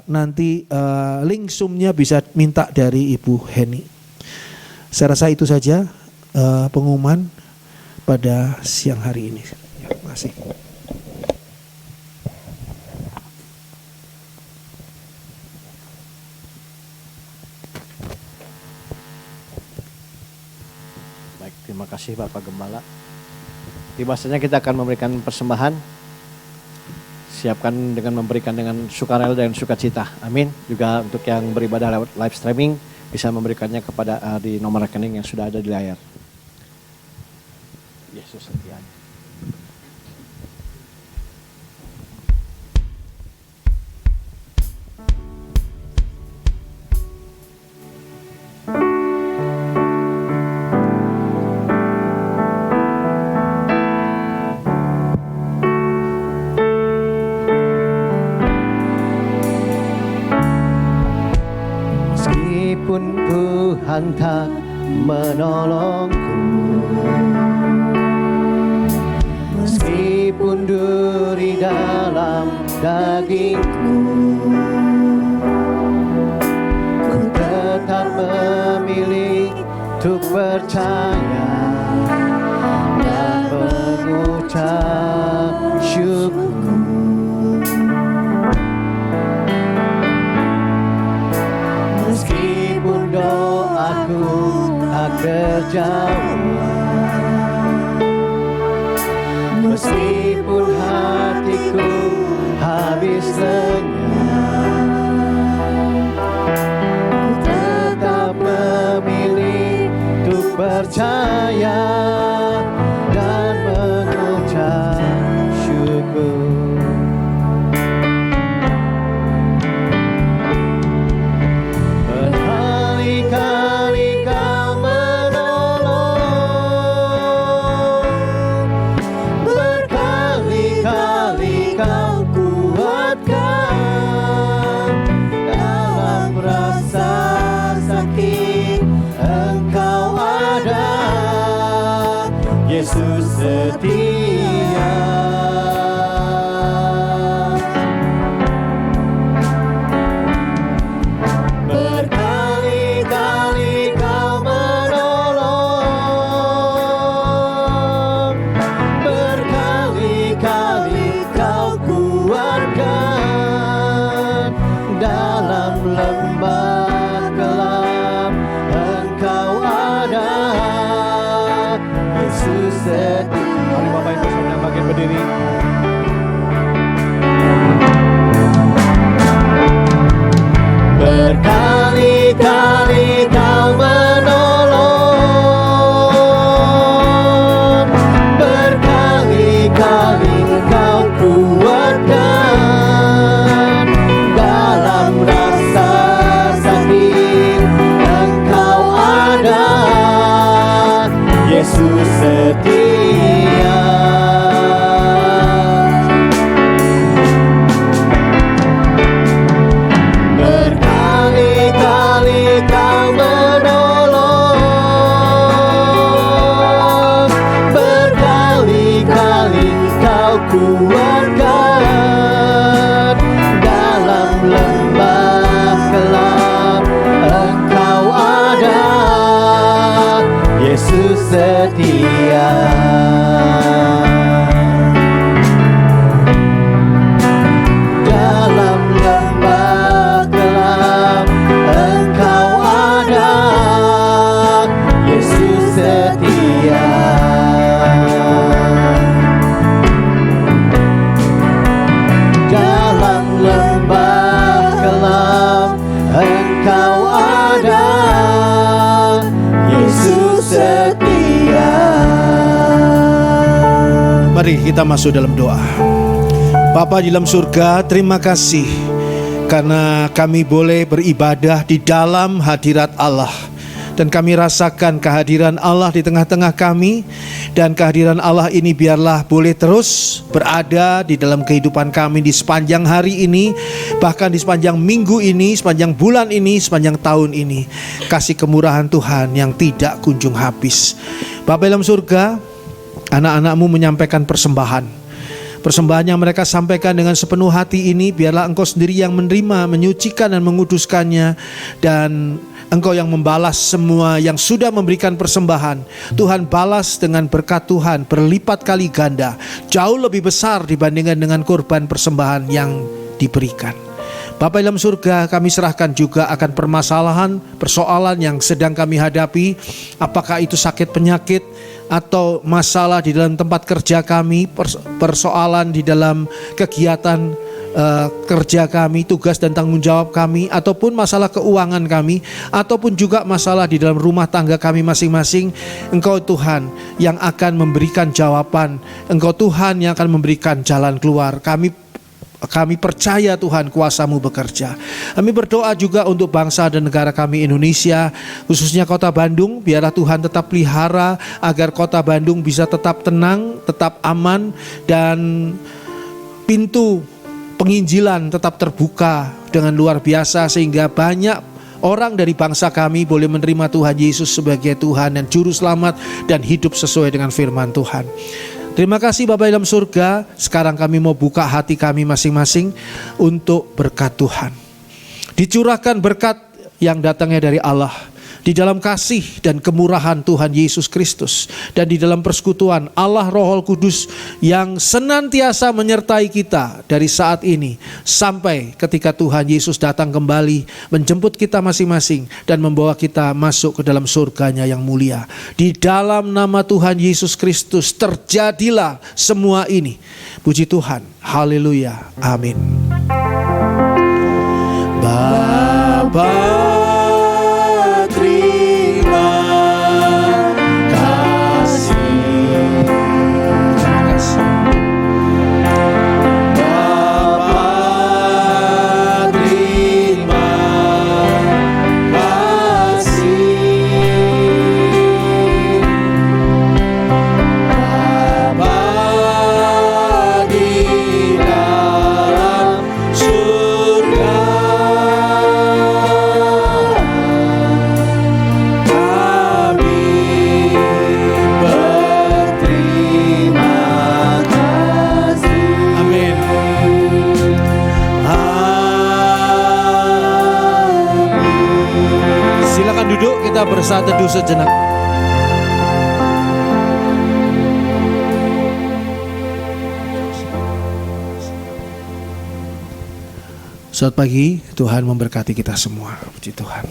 Nanti link Zoom-nya bisa minta dari Ibu Heni. Saya rasa itu saja pengumuman pada siang hari ini. Ya, terima kasih. Baik, terima kasih Bapak Gembala. Tiba saatnya kita akan memberikan persembahan. Siapkan dengan memberikan dengan sukarela dan sukacita. Amin. Juga untuk yang beribadah lewat live streaming bisa memberikannya kepada di nomor rekening yang sudah ada di layar. Yesus setia. Meskipun Tuhan tak menolongku, meskipun duri dalam dagingku, ku tetap memilih untuk percaya dan mengucap syukur. Meskipun doaku tak terjawab, meskipun hatiku habis lenyap, ku tetap memilih untuk percaya dan mengucap syukur. Berkali-kali Kau menolong, berkali-kali Kau kuatkan, dalam rasa sakit Engkau ada, Yesus setia. Berkali-kali Kau menolong, berkali-kali Kau kuatkan, dalam lembah gelap Engkau ada, Yesus setia. Mari Bapak Ibu Saudara bagian berdiri. Berkali-kali Kau menolong, berkali-kali Kau kuatkan, dalam rasa sakit Engkau ada, Yesus setia. Berkali-kali Kau menolong, berkali-kali Kau kuatkan, dalam lembah gelap Engkau ada, Yesus setia. Dalam lembah gelap Engkau ada, Yesus setia. Dalam lembah gelap Engkau ada, Yesus setia. Mari kita masuk dalam doa. Bapa di dalam surga, terima kasih karena kami boleh beribadah di dalam hadirat Allah. Dan kami rasakan kehadiran Allah di tengah-tengah kami. Dan kehadiran Allah ini biarlah boleh terus berada di dalam kehidupan kami di sepanjang hari ini, bahkan di sepanjang minggu ini, sepanjang bulan ini, sepanjang tahun ini. Kasih kemurahan Tuhan yang tidak kunjung habis. Bapa dalam surga, anak-anak-Mu menyampaikan persembahan. Persembahan yang mereka sampaikan dengan sepenuh hati ini, biarlah Engkau sendiri yang menerima, menyucikan dan menguduskannya. Dan Engkau yang membalas semua yang sudah memberikan persembahan. Tuhan balas dengan berkat Tuhan berlipat kali ganda, jauh lebih besar dibandingkan dengan korban persembahan yang diberikan. Bapa dalam surga, kami serahkan juga akan permasalahan, persoalan yang sedang kami hadapi. Apakah itu sakit penyakit, atau masalah di dalam tempat kerja kami, persoalan di dalam kegiatan kerja kami, tugas dan tanggung jawab kami, ataupun masalah keuangan kami, ataupun juga masalah di dalam rumah tangga kami masing-masing. Engkau Tuhan yang akan memberikan jawaban. Engkau Tuhan yang akan memberikan jalan keluar. Kami percaya Tuhan kuasa-Mu bekerja. Kami berdoa juga untuk bangsa dan negara kami Indonesia, khususnya kota Bandung. Biarlah Tuhan tetap pelihara agar kota Bandung bisa tetap tenang, tetap aman, dan pintu penginjilan tetap terbuka dengan luar biasa, sehingga banyak orang dari bangsa kami boleh menerima Tuhan Yesus sebagai Tuhan dan Juru Selamat dan hidup sesuai dengan firman Tuhan. Terima kasih Bapa dalam surga. Sekarang kami mau buka hati kami masing-masing untuk berkat Tuhan. Dicurahkan berkat yang datangnya dari Allah, di dalam kasih dan kemurahan Tuhan Yesus Kristus, dan di dalam persekutuan Allah Roh Kudus yang senantiasa menyertai kita dari saat ini sampai ketika Tuhan Yesus datang kembali menjemput kita masing-masing dan membawa kita masuk ke dalam surganya yang mulia. Di dalam nama Tuhan Yesus Kristus terjadilah semua ini. Puji Tuhan. Haleluya. Amin. Bapa, kita bersaat teduh sejenak. Selamat pagi, Tuhan memberkati kita semua. Puji Tuhan.